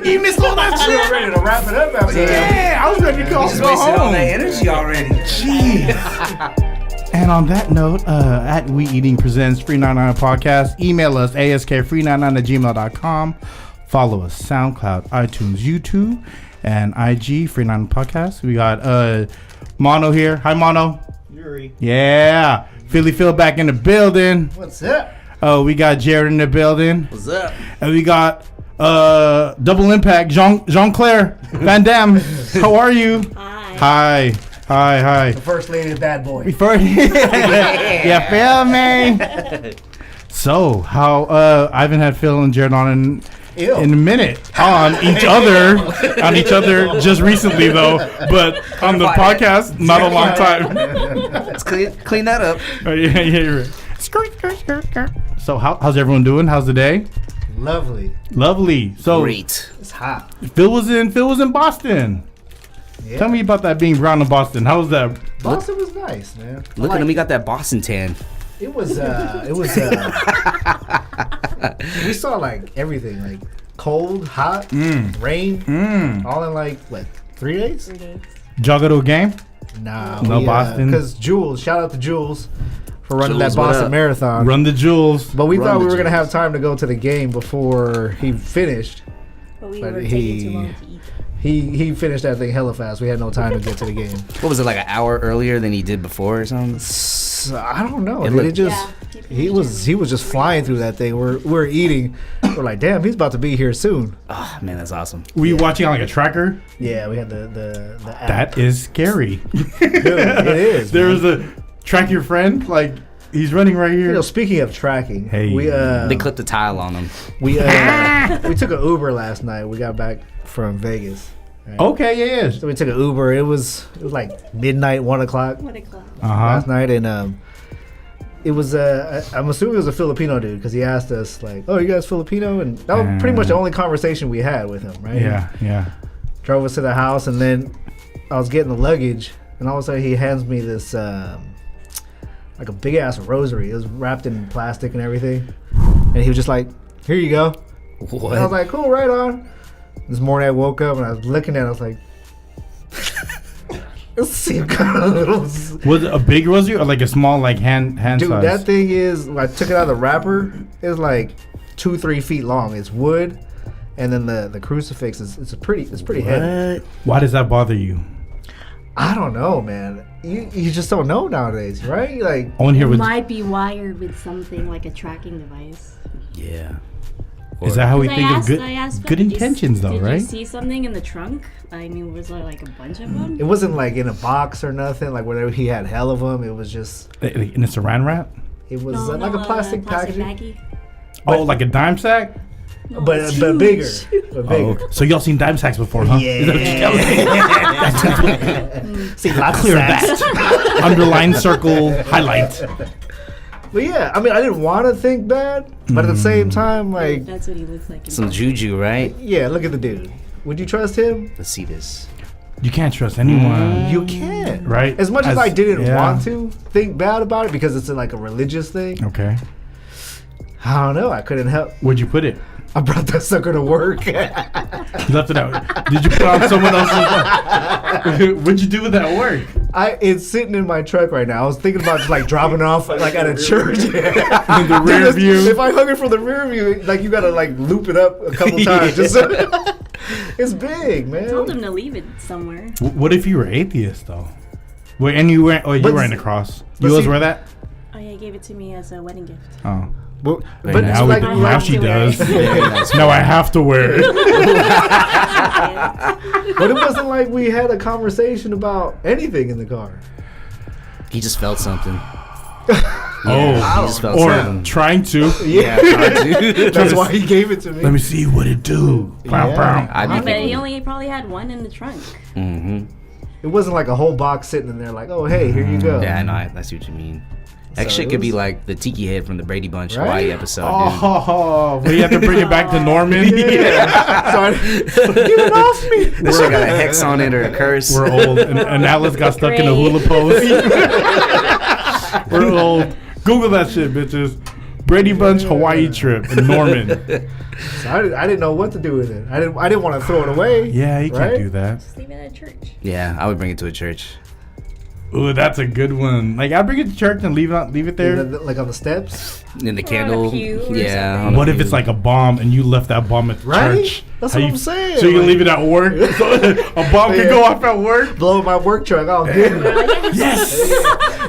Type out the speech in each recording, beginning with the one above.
You missed all that shit. You were ready to wrap it up after Yeah, I was ready to go Just wasted all home. that energy already. Jeez. And on that note, at We Eating Presents Free99 Podcast, email us askfree99@gmail.com. Follow us SoundCloud, iTunes, YouTube, and IG Free99 Podcast. We got Mono here. Hi, Mono. Yuri. Yeah. Philly Phil back in the building. What's up? Oh, we got Jerrod in the building. What's up? And we got Double Impact, Jean-Claire Van Damme. How are you? Hi. The first lady of Bad Boy. Before you feel me? So, how Ivan had Phil and Jerrod on in a minute on each other just recently though, but on the podcast not a long time. Let's clean that up. Oh, yeah, you're right. So how's everyone doing? How's the day? Lovely. So Great. It's hot. Phil was in Boston. Yeah. Tell me about that being around in Boston. How was that? Boston was nice, man. Look at him. He got that Boston tan. It was we saw like everything, like cold, hot, rain, all in like what, 3 days? 3 days. Did y'all go to a game? No, Boston. Because Jules, shout out to Jules for running Jules, that what Boston up? Marathon. Run the jewels. But we Run thought the we were gonna Jules. have time to go to the game before he finished. But we But were taking too long to eat. He finished that thing hella fast. We had no time to get to the game. What was it, like an hour earlier than he did before or something? So, I don't know. It Dude, looked- it just Yeah, he was just flying through that thing. We're eating. We're like, damn, he's about to be here soon. Oh, man, that's awesome. Were you watching on like a tracker? Yeah, we had the app. That is scary. Dude, it is. There man. was a track your friend, like he's running right here. You know, speaking of tracking, Hey. we They clipped the tile on him. we took an Uber last night. We got back from Vegas. Right? Okay, yeah. So we took an Uber. It was like midnight, 1 o'clock 1 o'clock. last night, and it was I'm assuming it was a Filipino dude because he asked us like, "Oh, you guys Filipino?" And that was pretty much the only conversation we had with him, right? Yeah. Drove us to the house, and then I was getting the luggage, and all of a sudden he hands me this like a big ass rosary. It was wrapped in plastic and everything, and he was just like, "Here you go." What? And I was like, "Cool, right on." This morning I woke up and I was looking at it. I was like, "This seems kind of little." Was it a big rosary or like a small like hand Dude, size? that thing is. I took it out of the wrapper. It's like 2-3 feet long. It's wood, and then the crucifix is it's pretty heavy. Why does that bother you? I don't know, man. You just don't know nowadays, right? Like, I want to hear what. Might be wired with something like a tracking device. Yeah. Is that how we 'Cause think of I asked good Phil, intentions though, did right? you see something in the trunk? I mean, was there like a bunch of them? it wasn't like in a box or nothing. Like whenever he had hell of them, it was just. Like in a saran wrap? It was like a plastic packaging, baggie. Oh, like a dime sack? No, but it's but huge. bigger. But bigger. Oh, so y'all seen dime sacks before, huh? Is that what you're telling me? See, lots Clear of sacks. that. Underline, circle, highlight. But yeah, I mean, I didn't want to think bad, but at the same time, like, That's what he looks like. in Some person. juju, right? yeah, look at the dude. Would you trust him? Let's see this. You can't trust anyone. You can't. Right? As much as I didn't yeah. want to think bad about it because it's like a religious thing, Okay. I don't know. I couldn't help. Where'd you put it? I brought that sucker to work. You left it out. Did you put it on someone else's? What'd you do with that work? It's sitting in my truck right now. I was thinking about just like dropping it off like at a church. In the rear view. If I hung it from the rear view, like you gotta like loop it up a couple times. Just so it's big, man. I told him to leave it somewhere. What if you were atheist though? Wait, and you were you But- were in a cross. but You always see- wear that? Oh yeah, he gave it to me as a wedding gift. Oh. But Very nice. Now, like, I now have she to wear does. it. Very nice. Now I have to wear it. but it wasn't like we had a conversation about anything in the car. He just felt something. Oh, he just felt or something. trying to. Yeah, dude. That's why he gave it to me. Let me see what it do. Pow, Yeah. pow. I'd be But he thinking. only probably had one in the trunk. Mm-hmm. It wasn't like a whole box sitting in there like, oh, hey, here you go. Yeah, I know. I see what you mean. That So shit it could be was- like the Tiki Head from the Brady Bunch Right? Hawaii episode, dude. Oh, we have to bring it back to Norman. Sorry. Get it off me. This shit got a hex on it or a curse. We're old, and Atlas got stuck in a hula pose. We're old. Google that shit, bitches. Brady Bunch Hawaii trip in Norman. So I didn't know what to do with it. I didn't want to throw it away. Yeah, you right? can't do that. Just leave it at church. Yeah, I would bring it to a church. Ooh, that's a good one. Like, I'd bring it to church and leave it there. Like on the steps. In the Or on a candle. pew or Yeah. something. on a What if pew. it's like a bomb and you left that bomb at Right? church? That's How what you- I'm saying. So you Like, leave it at work? So a bomb could go off at work? blow my work truck. Oh, good. Yes!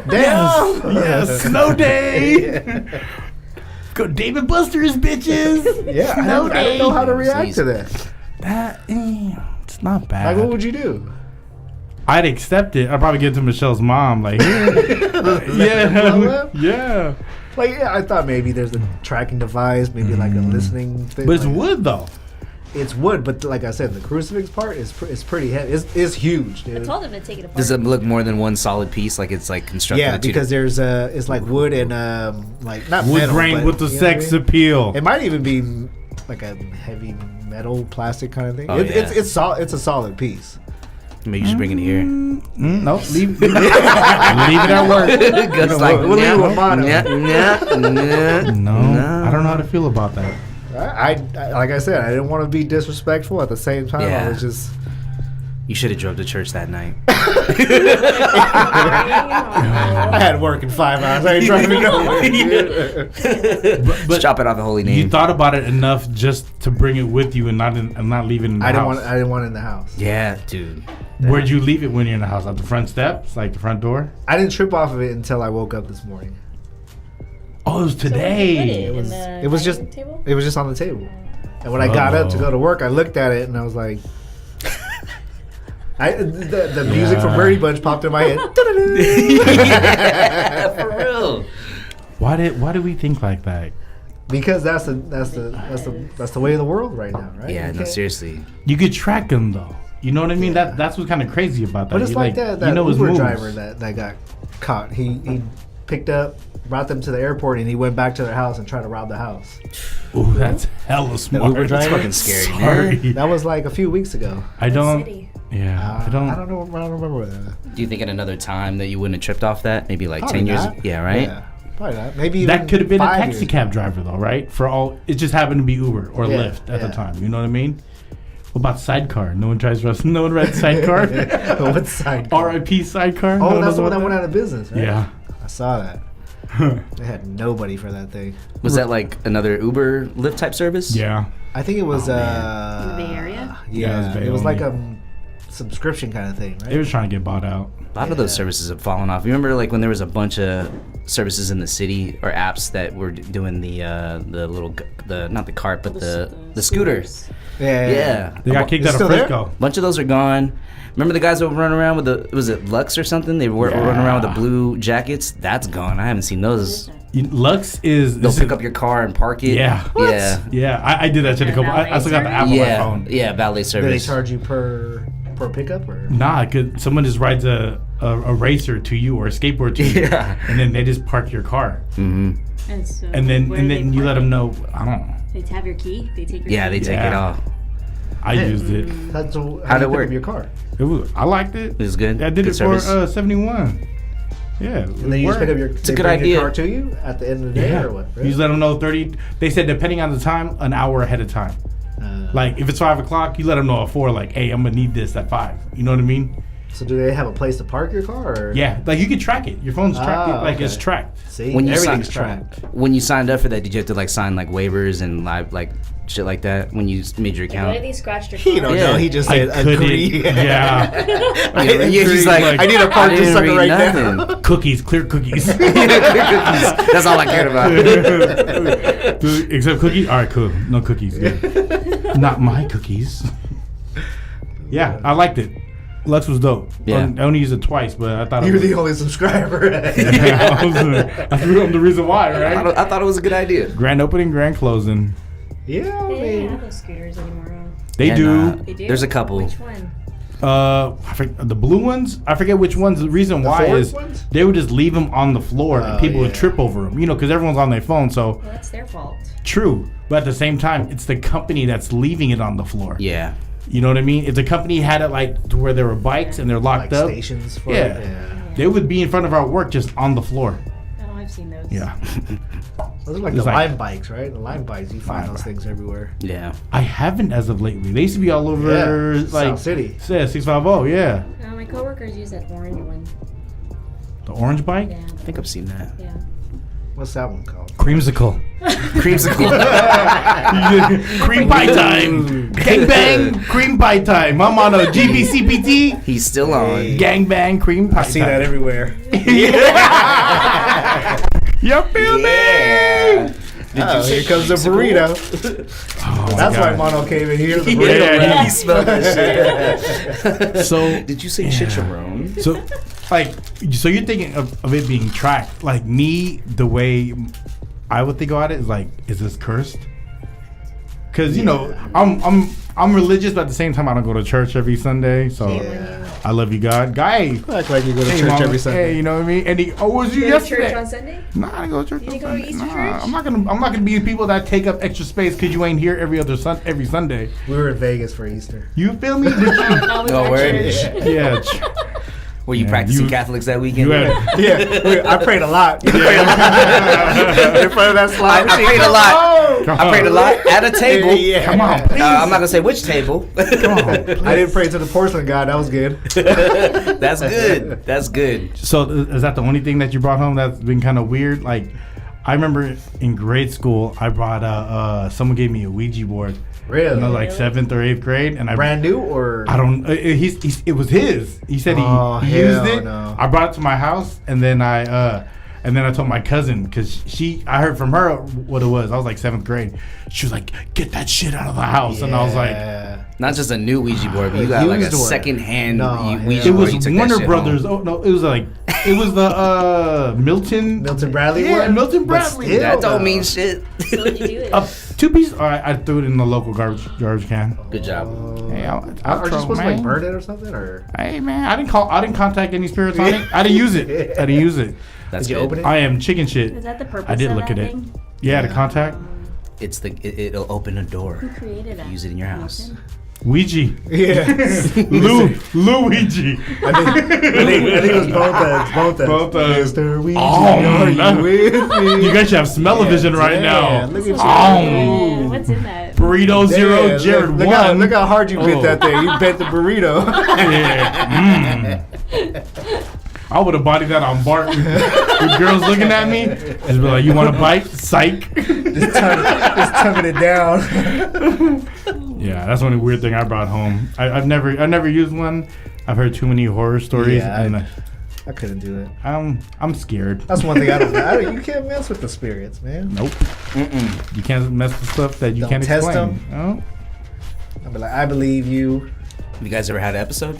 Damn. Yes! Snow day! Go David Buster's, bitches! Yeah, I Snow didn't know how to day! react to that. That, it's not bad. Like, what would you do? I'd accept it. I'd probably get it to Michelle's mom. Like, here. Yeah. Yeah. Like, yeah, I thought maybe there's a tracking device, maybe like a listening thing. But it's like, wood, though. It's wood, but like I said, the crucifix part is pretty heavy. It's huge, I dude. told him to take it apart. Does it look more than one solid piece? Like it's like constructed. Yeah, of two because there's it's like wood and like not Wood metal, grain but, with the you know sex what I mean? appeal. It might even be like a heavy metal plastic kind of thing. Oh, It's a solid piece. Maybe you should bring it here. Nope, leave it at work. Gus like, we'll leave it with mono. No, I don't know how to feel about that. I like I said, I didn't want to be disrespectful. At the same time, Yeah. I was just. You should have drove to church that night. I had work in 5 hours. I ain't driving nowhere. But Just chop it off the holy name. you thought about it enough just to bring it with you and not leave it in the I house. didn't want it in the house. Yeah, dude. Where'd you leave it when you're in the house? At the front steps, like the front door? I didn't trip off of it until I woke up this morning. Oh, it was today. It was just table? it was just on the table. And when I got up to go to work, I looked at it and I was like, the music from Brady Bunch popped in my head. Yeah, for real. Why did we think like that? Because that's the way of the world right now, right? Yeah, You no, can't- seriously. You could track him though. You know what I mean? That's what's kind of crazy about that. But it's You, like that you know his Uber moves. driver that got caught. He picked up, brought them to the airport, and he went back to their house and tried to rob the house. Ooh, that's hella smart. Uber driver? It's fucking scary, Sorry. man. That was like a few weeks ago. I don't. City. Yeah, I don't. I don't know. I don't remember that. Do you think at another time that you wouldn't have tripped off that? Maybe like Probably 10 years? not. Yeah, right? Yeah, probably not. Maybe That even could have been a 5 taxi years. cab driver though, right? For all, it just happened to be Uber or Yeah, Lyft at the yeah. time. You know what I mean? What about sidecar? No one rides sidecar. What sidecar? R.I.P. sidecar. Oh, No one that's knows the one about that went out of business, right? Yeah. I saw that. They had nobody for that thing. Was that like another Uber Lyft type service? Yeah. I think it was Oh, In the Bay Area? Yeah, it was Yeah, Bay it was like only. a subscription kind of thing, right? They was trying to get bought out. A lot of those services have fallen off. You remember like when there was a bunch of services in the city or apps that were doing the little not the cart but the scooter. Yeah. They got kicked It's out of still there? Frisco. A bunch of those are gone. Remember the guys that would run around with the was it Lux or something? They were running around with the blue jackets. That's gone. I haven't seen those. Lux is. They'll pick up your car and park it. Yeah. Yeah. Yeah, I did that shit a couple. I still got the app on my Yeah. phone. Yeah. Valet Do they service. charge you per pickup or? Nah, cause someone just rides a racer to you or a skateboard to you, Yeah. and then they just park your car, Mm-hmm. And, so and then where do they you let park them it? know. I don't know. They have your key. They take your Yeah, key. they take it Yeah. off. I used it. How'd How'd you it pick work? up your car? I liked it. It was good. I did Good it for service. 71. Yeah. And then you just pick up your. It's a they good bring idea. Your car to you at the end of the day Yeah. or what? You just let them know 30. They said depending on the time, an hour ahead of time. Like if it's 5 o'clock, you let them know at 4. Like, hey, I'm gonna need this at 5. You know what I mean? So do they have a place to park your car? Or? Yeah. Like you can track it. Your phone's tracked. Ah, Like it's okay. tracked. See, When you everything's sign- tracked. When you signed up for that, did you have to like sign like waivers and like shit like that when you made your Like, what if account? they scratched your He car? don't Yeah. know. He just I said couldn't. agree. Yeah. Yeah, she's like, I need to park this didn't sucker read right nothing. now. Cookies, clear cookies. That's all I cared about. Dude, except cookies. All right, cool. No cookies. Good. Not my cookies. Yeah, I liked it. Lux was dope. Yeah. I only used it twice, but I thought You're it was, the only subscriber. yeah, I'm the reason why, right? I thought it was a good idea. Grand opening, grand closing. Yeah, I They don't mean, have those scooters anymore. They Yeah, do. nah. They do? There's a couple. Which one? The blue ones. I forget which ones. The reason why Ford is ones? they would just leave them on the floor and Oh, people would yeah. trip over them. You know, because everyone's on their phone. So Well, that's their fault. true, but at the same time, it's the company that's leaving it on the floor. Yeah. You know what I mean? If the company had it like to where there were bikes and they're locked like up, stations for Yeah. it. Yeah. they would be in front of our work just on the floor. Oh, I've seen those. Yeah. Those are like It's the like- Lime bikes, right? The Lime bikes, you find those things everywhere. Yeah. I haven't as of lately. They used to be all over like South City. Yeah, 650. Yeah, My coworkers use that orange one. the orange bike, Yeah. I think I've seen that. Yeah. What's that one called? creamsicle. Creamsicle. Cream pie time. Gang bang, cream pie time. I'm on a GBCPT. He's still on. Gang bang, cream pie I see time. that everywhere. You feel Yeah. me? Oh, here comes the burrito. Oh, That's my why God. Mono came in here. The burrito. Yeah. wrap. He smelled that shit. So Did you say chicharron? So, like, so you're thinking of it being tracked. Like me, the way I would think about it is like, is this cursed? Because you know, I'm religious, but at the same time, I don't go to church every Sunday. So I love you, God. Guy, Act like you go to hey, church mama, every Sunday. Hey, you know what I mean? And he, was you You go to yesterday? church on Sunday? Nah, I didn't go to church. You on didn't go to Sunday. Easter Nah, church? I'm not gonna be the people that take up extra space because you ain't here every Sunday. We were in Vegas for Easter. You feel me? Did you? No, we Oh, were word. at church. Yeah. Were you Yeah, practicing you- Catholics that weekend? You had, Yeah, I prayed a lot. In front of that slide. I prayed a lot. I prayed a lot at a table. Yeah. come on, please. I'm not gonna say which table. Come on, I didn't pray to the porcelain god. That was good. That's good. That's good. So is that the only thing that you brought home that's been kind of weird? Like, I remember in grade school, I brought someone gave me a Ouija board. Really? And I was like 7th or 8th grade, and I Brand new or? I don't. It was his. He said Oh, he used hell it. no. I brought it to my house, and then I told my cousin because I heard from her what it was. I was like 7th grade. She was like, "Get that shit out of the house," and I was like. Yeah. Not just a new Ouija board, but you A got like a used one. second-hand No, Ouija It board. was You took that Warner shit Brothers. home. Oh no, it was the Milton. Milton Bradley Yeah, one? Milton But Bradley. still, That don't though. mean shit. So what'd you do with it? 2 pieces. I threw it in the local garbage can. Good job. Hey, Are you supposed to like burn it or something? Or Hey man, I didn't contact any spirits on it. I didn't use it. I didn't use it. That's did you good. open it? I am chicken shit. Is that the purpose I did of look that at it. thing? Yeah, the contact. It'll open a door. Who created that? Use it in your house. Milton? Ouija. Yeah. Luigi. I think it was both us. Both us. Mr. Ouija, Oh, are that- you with me? You guys should have smell-o-vision right now. Look at you. Oh. What's in that? Burrito Zero, Damn, Jerrod look 1. Look how hard you bit Oh. that thing. You bent the burrito. Yeah. I would have bodied that on Bart. The girls looking at me, just be like, "You want a bite? Psych." Just tugging it down. Yeah, that's the only weird thing I brought home. I've never used one. I've heard too many horror stories, Yeah, and I couldn't do it. I'm scared. That's one thing I don't. You can't mess with the spirits, man. Nope. You can't mess with stuff that you Don't can't test explain. them. No. I'll be like, I believe you. Have you guys ever had an episode?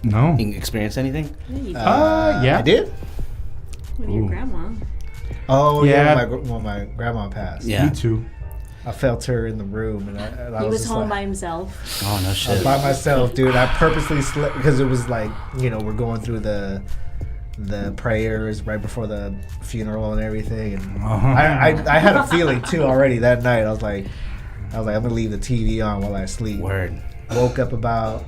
No. You experienced anything? Yeah, you did. Yeah. I did. With your Ooh. grandma. Oh Yeah. yeah, when my grandma passed. Yeah. Me too. I felt her in the room, and I He was just home like, by himself. Oh no I was shit. by myself, dude. I purposely slept because it was like, we're going through the prayers right before the funeral and everything, and I had a feeling too already that night. I was like, I'm gonna leave the TV on while I sleep. Word. Woke up about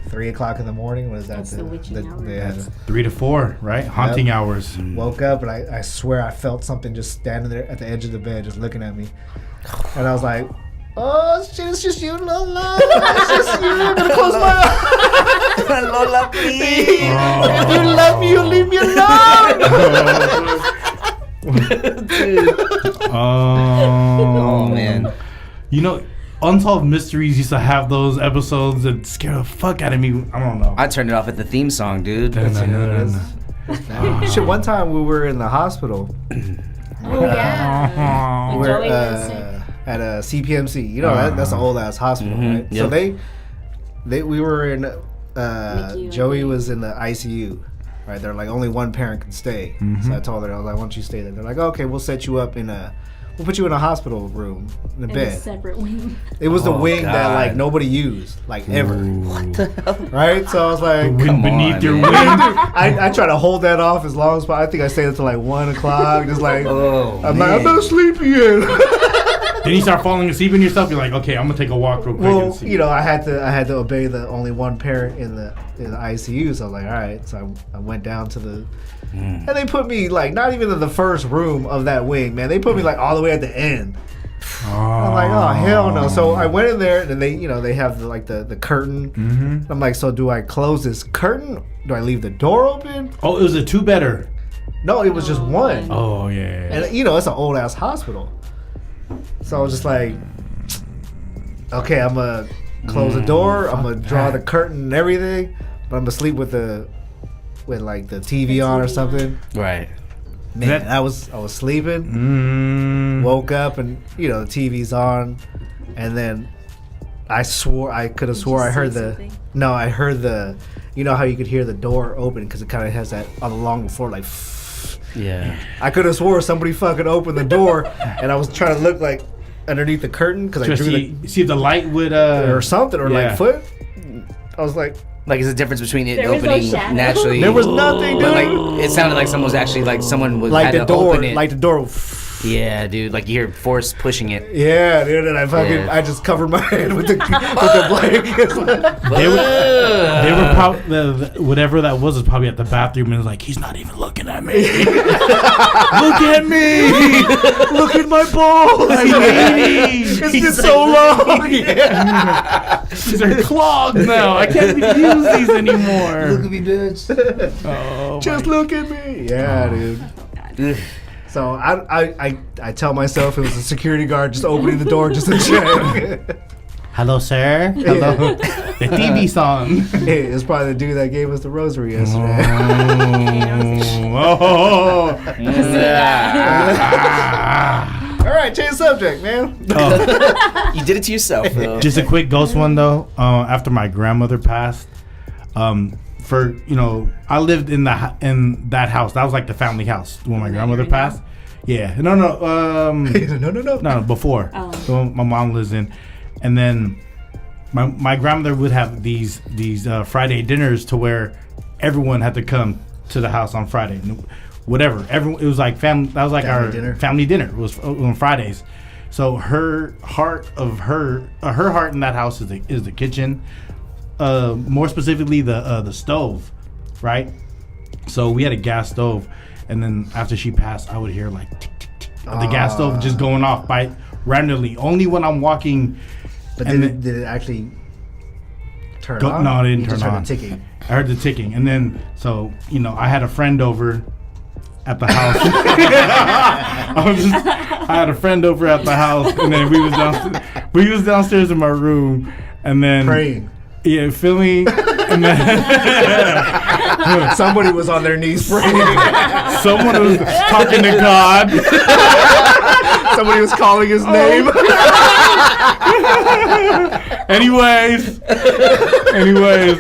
3 o'clock in the morning. What is that? That's the witching hour. Yeah. That's 3 to 4, right? Haunting hours. Woke up and I swear I felt something just standing there at the edge of the bed, just looking at me, and I was like, "Oh shit, it's just you, Lola. It's just you. I'm gonna close my eyes. Lola, please. If you love me, you leave me alone." Oh man. You know, Unsolved Mysteries used to have those episodes that scare the fuck out of me. I don't know. I turned it off at the theme song, dude. Shit, one time we were in the hospital. Oh, yeah. Oh. With We're Joey was sick. at a CPMC. You know that's an old ass hospital, right? So Yep. we were in. Mickey, Joey right? was in the ICU. Right, they're like only one parent can stay. So I told her, I was like, "Why don't you stay there?" They're like, "Okay, we'll set you up we'll put you in a hospital room in a In a bed." separate wing. It was the Oh, wing that God. like nobody used, like ever. What the hell? Right? So I was like, Wind Come beneath on, your man. wing. I try to hold that off as long as possible. I think I stayed until like 1 o'clock, just like Oh, I'm like, I'm man. not sleepy yet. Then you start falling asleep in yourself. You're like, okay, I'm gonna take a walk real quick. Well, and see. you know, I had to obey the only one parent in the ICU. So I was like, all right. So I went down to the, and they put me like not even in the first room of that wing, man. They put me like all the way at the end. I'm like, oh hell no! So I went in there, and they have the curtain. Mm-hmm. I'm like, so do I close this curtain? Do I leave the door open? Oh, it was a 2-bedder. No, it was just one. Oh yeah. And it's an old ass hospital. So I was just like, okay, I'm gonna close the door. I'm gonna draw the curtain and everything, but I'm gonna sleep with like the TV on or something. Right. Man, I was sleeping, woke up, and the TV's on, and then I could have swore I heard I heard the, how you could hear the door open because it kind of has that on the long floor like. Yeah. I could have swore somebody fucking opened the door, and I was trying to look like underneath the curtain because I drew see if the light would or something or like foot. I was like. Like, is the difference between it There was no opening shadow. naturally? There was nothing, dude. But like, it sounded like someone was actually Like had the to door, open it. like the door. Yeah, dude. Like you hear force pushing it. Yeah, dude. And I just covered my head with the blanket. They were probably whatever that was probably at the bathroom and was like, he's not even looking at me. Look at me. Look at my balls. It's been so long. Yeah. These are clogged now. I can't even use these anymore. Look at me, bitch. Oh, Just look at me. Yeah, dude. So I tell myself it was a security guard just opening the door just to check. hello, sir. Hello. The TV song. Hey, it's probably the dude that gave us the rosary yesterday. All right, change subject, man. You did it to yourself, though. Just a quick ghost one though. After my grandmother passed, I lived in that house. That was like the family house when my grandmother passed. Yeah, no, before. The one my mom lives in, and then my grandmother would have these Friday dinners to where everyone had to come to the house on Friday. Whatever, it was like family. That was like our family dinner. It was on Fridays. So her heart in that house is the kitchen. More specifically the stove, right? So we had a gas stove, and then after she passed, I would hear like tick, tick, tick, the gas stove just going off by randomly. Only when I'm walking. But did it actually turn on? No, it didn't turn on. Heard the ticking. I heard the ticking, and then so I had a friend over at the house. I had a friend over at the house, and then we was downstairs in my room, and then praying. Yeah, feel me? And then somebody was on their knees praying. Someone was talking to God. Somebody was calling his name. Anyways,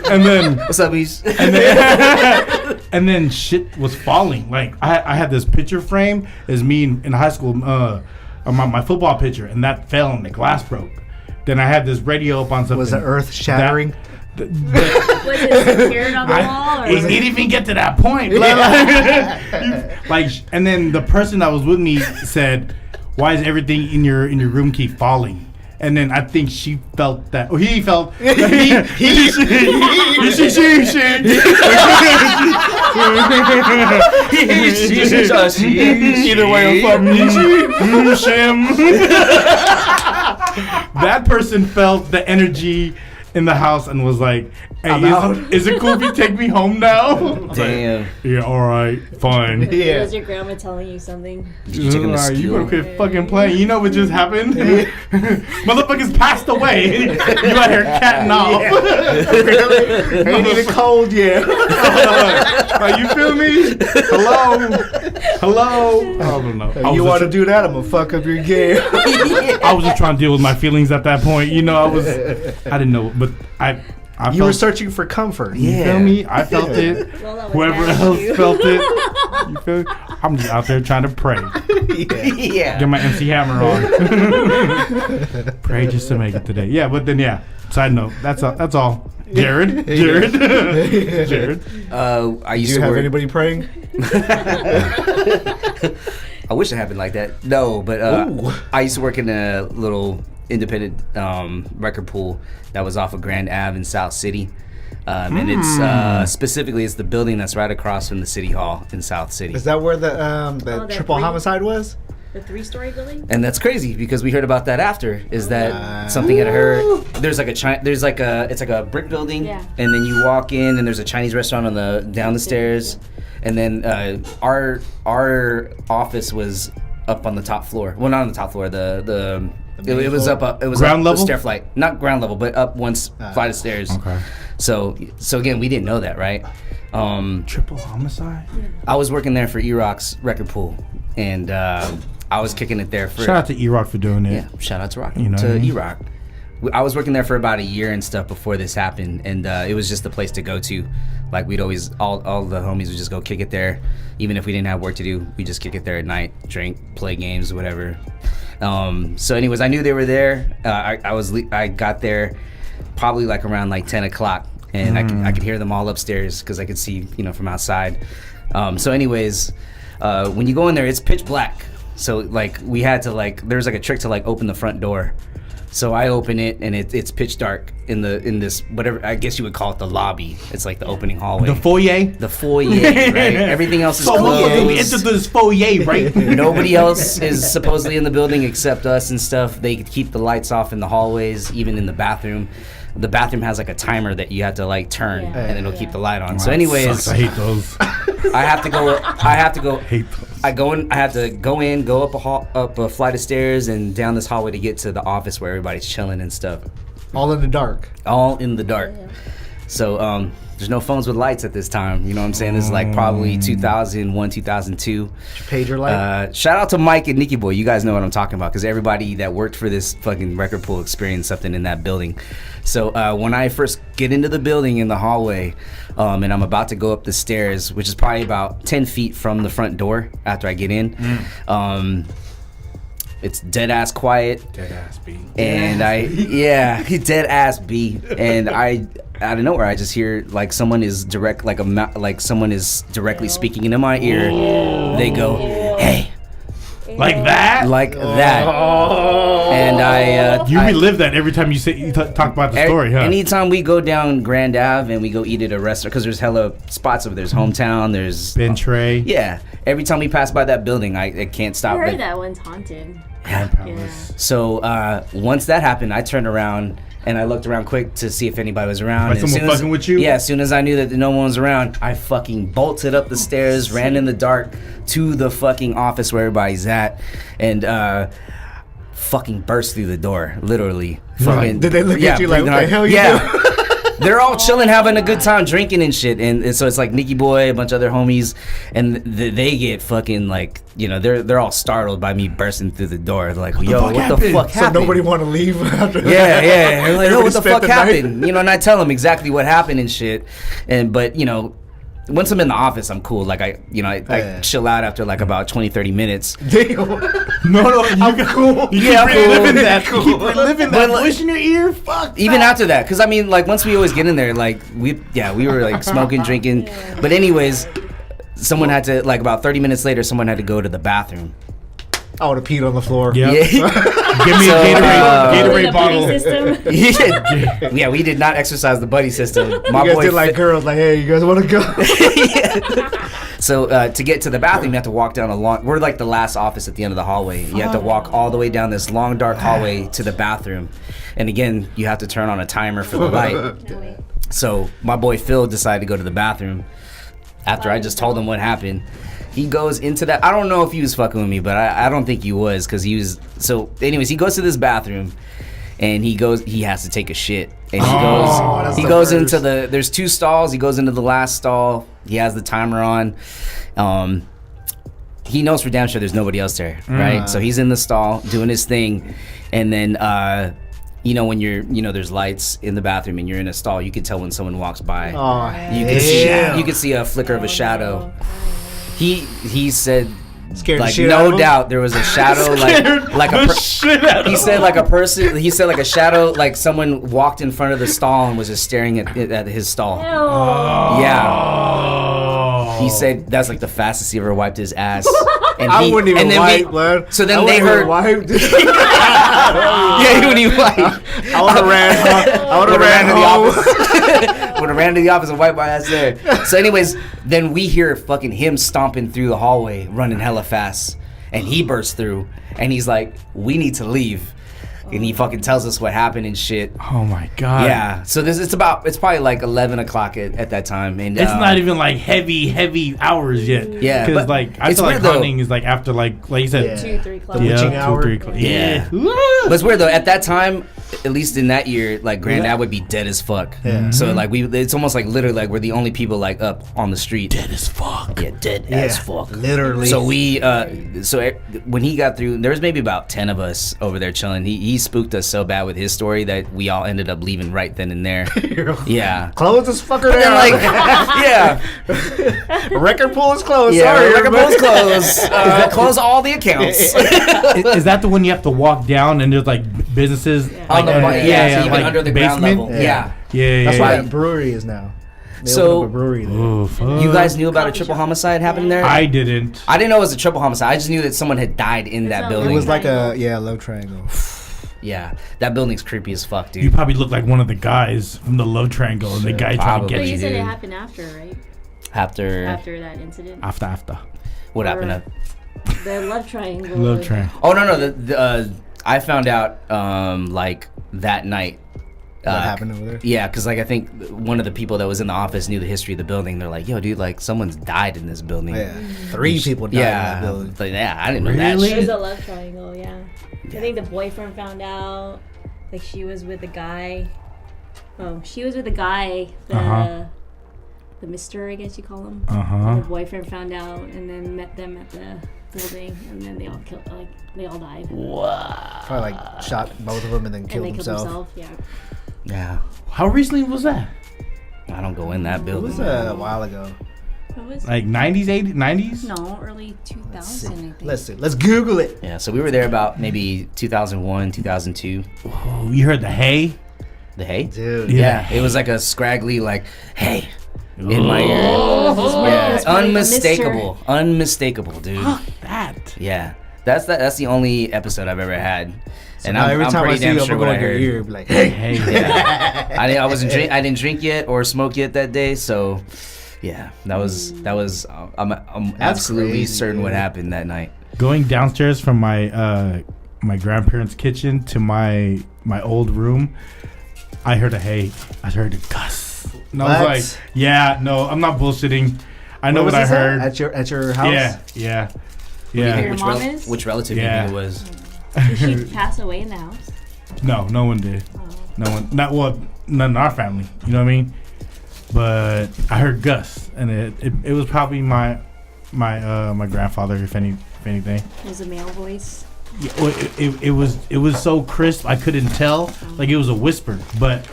and then what's up, East? And then shit was falling. Like I had this picture frame as me in high school, my football picture, and that fell and the glass broke. Then I had this radio up on something. Was the earth shattering? Was it secured on the wall? Or it didn't even get to that point. And then the person that was with me said, "Why is everything in your room keep falling?" And then I think she felt that, or he felt that either way, that person felt the energy in the house and was like, "Hey, is it cool if you take me home now?" Damn. Like, yeah, all right, fine. Yeah. Was your grandma telling you something? Did you take him to school? You better quit fucking playing. You know what just happened? Motherfuckers passed away. You out here catting off. Really? Ain't even cold yet. Like, you feel me? Hello. I don't know. You want to do that? I'm gonna fuck up your game. I was just trying to deal with my feelings at that point. I didn't know, but I you were searching for comfort. You feel me? I felt it. Whoever else felt it. You feel me? I'm just out there trying to pray. Yeah. Get my MC Hammer on. Pray just to make it today. Yeah, but then Side note. That's all. Jerrod. I used Do you to have work. anybody praying? I wish it happened like that. No, but I used to work in a little independent record pool that was off of Grand Ave in South City. And it's specifically it's the building that's right across from the City Hall in South City. Is that where the triple homicide was? The 3-story building? And that's crazy because we heard about that after. Is that something had heard? There's like it's like a brick building, Yeah. and then you walk in and there's a Chinese restaurant on the down the stairs, and then our office was up on the top floor. Well, not on the top floor. It was up. It was ground up level? the stair flight, not ground level, but up one flight of stairs. Okay. So again, we didn't know that, right? Triple homicide? I was working there for E-Rock's record pool, and I was kicking it there for. Shout out to E-Rock for doing it. Yeah, shout out to Rock, You know to what I mean? E-Rock. I was working there for about a year and stuff before this happened, and it was just the place to go to. Like we'd always, all the homies would just go kick it there, even if we didn't have work to do. We just kick it there at night, drink, play games, whatever. So, anyways, I knew they were there. I got there probably like around like 10 o'clock, and I could hear them all upstairs because I could see, from outside. So, anyways, when you go in there, it's pitch black. So like we had to there's like a trick to like open the front door. So I open it and it's pitch dark in this whatever I guess you would call it the lobby. It's like the opening hallway. The foyer? The foyer, right? Everything else is So motherfucker, we closed. entered this foyer, right? Nobody else is supposedly in the building except us and stuff. They keep the lights off in the hallways, even in the bathroom. The bathroom has like a timer that you have to like turn, Yeah. and it'll keep the light on. Wow, So, anyways, sucks. I hate those. I have to go. Hate those. I have to go up a flight of stairs and down this hallway to get to the office where everybody's chilling and stuff. All in the dark. All in the dark. So there's no phones with lights at this time. You know what I'm saying? This is like probably 2001, 2002. Pager light. Shout out to Mike and Nikki Boy. You guys know what I'm talking about because everybody that worked for this fucking record pool experienced something in that building. So when I first get into the building in the hallway, and I'm about to go up the stairs, which is probably about 10 feet from the front door after I get in, it's dead ass quiet. Dead ass B. And dead ass B. And I out of nowhere I just hear like someone is someone is directly speaking into my ear. They go, "Hey." Like that? Like that. And You relive that every time you talk about the story, huh? Anytime we go down Grand Ave and we go eat at a restaurant, because there's hella spots over there. There's Hometown, there's Ben Trey. yeah. Every time we pass by that building, I can't stop. I heard that one's haunted. Yeah. So once that happened, I turned around and I looked around quick to see if anybody was around. Like And someone fucking with you? Yeah, as soon as I knew that no one was around, I fucking bolted up the stairs, ran in the dark to the fucking office where everybody's at, and fucking burst through the door, literally. Fucking, Did they look at you like, what the hell you yeah. They're all chilling, having a good time, drinking and shit. And so it's like Nicky Boy, a bunch of other homies, and they get fucking like, they're all startled by me bursting through the door. They're like, yo, what the fuck So happened? nobody want to leave after that? Yeah. They're like, yo, what the Everybody fuck spent the night. happened? And I tell them exactly what happened and shit. But once I'm in the office, I'm cool. Like I chill out after like about 20-30 minutes. Damn. No, I'm cool. You Yeah, keep I'm reliving cool. that. You keep reliving that But, voice in your ear. Fuck. Even after that, because I mean, like once we always get in there, like we were like smoking, drinking. But anyways, someone had to like about 30 minutes later, someone had to go to the bathroom. I would have peed on the floor. Yeah. Yeah. Give me So, a Gatorade The bottle. buddy system. Yeah, we did not exercise the buddy system. My You guys boy did like fit- girls, like, hey, you guys want to go? So to get to the bathroom, you have to walk down we're like the last office at the end of the hallway. You have to walk all the way down this long, dark hallway to the bathroom. And again, you have to turn on a timer for the light. So my boy Phil decided to go to the bathroom after I just told him what happened. He goes into that. I don't know if he was fucking with me, but I don't think he was, because he was. So anyways, he goes to this bathroom and he has to take a shit. And that's he the goes worst. into there's two stalls. He goes into the last stall. He has the timer on. He knows for damn sure there's nobody else there, right? So he's in the stall doing his thing. And then, when there's lights in the bathroom and you're in a stall, you can tell when someone walks by. Oh, You can see a flicker of a shadow. He said, Scared the like shit out of no him? doubt there was a shadow he said like a person. He said like a shadow, like someone walked in front of the stall and was just staring at his stall. Yeah. He said that's like the fastest he ever wiped his ass. And I wouldn't even wipe, man. So then they heard. Wipe. Yeah, he wouldn't even wipe. I would have ran to the office. Would have ran to the office and wiped my ass there. So, anyways, then we hear fucking him stomping through the hallway, running hella fast, and he bursts through, and he's like, "We need to leave." And he fucking tells us what happened and shit. Oh my god. Yeah. So it's probably like 11 o'clock at that time, and it's not even like heavy hours yet. Yeah, because but like I feel like hunting is like after like you said 2-3 o'clock. The witching hour. 2-3 o'clock. Yeah. But it's weird though. At that time, at least in that year, like Granddad would be dead as fuck. Yeah. So like it's almost like literally like we're the only people like up on the street. Dead as fuck. Yeah, dead as fuck. Literally. So when he got through, there was maybe about 10 of us over there chilling. He spooked us so bad with his story that we all ended up leaving right then and there. Yeah. Close this fucker And down. like, yeah. Record pool is closed. Yeah, Sorry, record pool's closed. Close all the accounts. Is that the one you have to walk down and there's like businesses? Yeah. Like, So even like under the ground basement? level. Yeah. Yeah. That's yeah. why that brewery is now. They So- opened up a brewery there. Oh, fuck. You guys knew about a triple homicide happening there? I didn't. I didn't know it was a triple homicide. I just knew that someone had died in that It's building. It was like Triangle. love triangle. Yeah, that building's creepy as fuck, You dude. probably look like one of the guys from the love triangle, and the guy trying to Probably. get But you. you said it dude. happened after, right? After After that incident. After. what happened? The love triangle. Love triangle. Oh no, I found out like that night. What happened over there? Yeah, because like I think one of the people that was in the office knew the history of the building. They're like, "Yo, dude, like someone's died in this building." Yeah. 3 people died in that building. But yeah, I didn't know that Really? It was shit. a love triangle, yeah. I think the boyfriend found out. Like she was with the guy. Oh, she was with the guy. The Mister, I guess you call him. And the boyfriend found out, and then met them at the building, and then they all killed. Like they all died. Probably like shot both of them and then And killed they killed himself. himself. Yeah. Yeah, How recently was that? I don't go in that It building. was a while ago. What was? Like 90s, 80s, 90s? No, early 2000. I think. Let's see. Let's Google it. Yeah, so we were there about maybe 2001, 2002. Oh, you heard the hay? The hay? Dude. Yeah, it was like a scraggly, like, hey, in my ear. Oh, Yeah, it's probably the unmistakable, unmistakable, dude. Fuck that. Yeah, that's the only episode I've ever had, and Now I'm every time I pretty see damn you, I'm sure going what I to your heard. ear, be like, hey. Hey. Yeah. I didn't drink yet or smoke yet that day, so yeah, that was. I'm absolutely crazy, certain what dude. happened that night. Going downstairs from my my grandparents' kitchen to my old room, I heard a hey. I heard a Gus. And I was What? like, yeah, no, I'm not bullshitting. I know Where was what I this heard. at your house? Yeah. Your Which, mom is? which relative Yeah. you think it was? Did she pass away in the house? No one did. No one. None in our family. You know what I mean? But I heard Gus, and it was probably my grandfather, if anything. It was a male voice. Yeah, well, it was so crisp I couldn't tell, like it was a whisper. But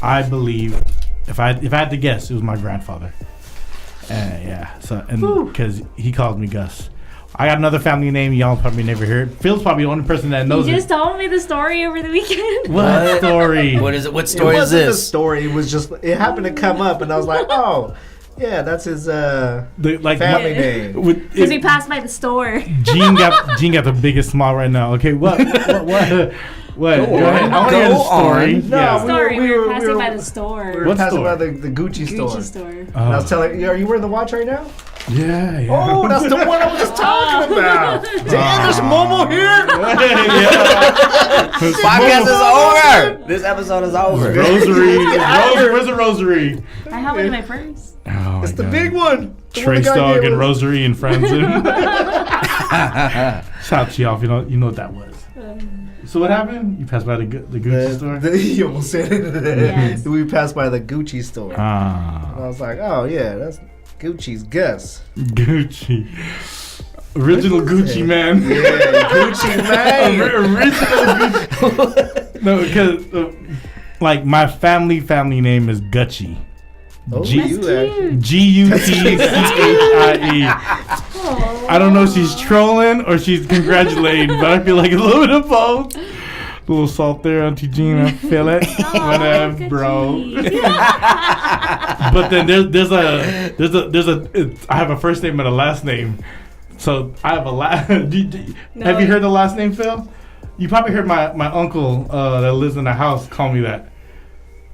I believe if I had to guess, it was my grandfather. Yeah. So because he called me Gus. I got another family name y'all probably never heard. Phil's probably the only person that knows You just it. told me the story over the weekend. What story? What is it? What It story is wasn't the this? story. It was just, it happened to come up, and I was like, oh, yeah, that's his family name. Because we passed by the store. Gene got the biggest smile right now. Okay, what? Go ahead. I want to hear the Go story. on. No, Yeah. We were passing by the store. We were What passing store? by the Gucci store. Gucci store. And I was telling you, are you wearing the watch right now? Yeah. Oh, that's the one I was just talking about. Damn, there's Momo here. Podcast is over. This episode is over. Rosary. Where's the rosary? I have it in my purse. Oh, It's my the God. big one. The one Trace the guy Dog gave and us. Rosary and Friends. Shout out to y'all if you know what that was. So what happened? You passed by the Gucci store? You almost said it. Yes. We passed by the Gucci store. Ah, I was like, oh, yeah, that's Gucci's Gus. Gucci. Original Gucci man. Yeah, Gucci man. Original Gucci. No, because like my family name is Gucci. Oh, G- you actually. Guttchie. Oh. I don't know if she's trolling or she's congratulating, but I feel like a little bit of both. A little salt there, Auntie Gina. I feel it. Whatever, bro. But then there's a I have a first name and a last name. So I have a last. Have you No. heard the last name, Phil? You probably heard my uncle that lives in the house call me that.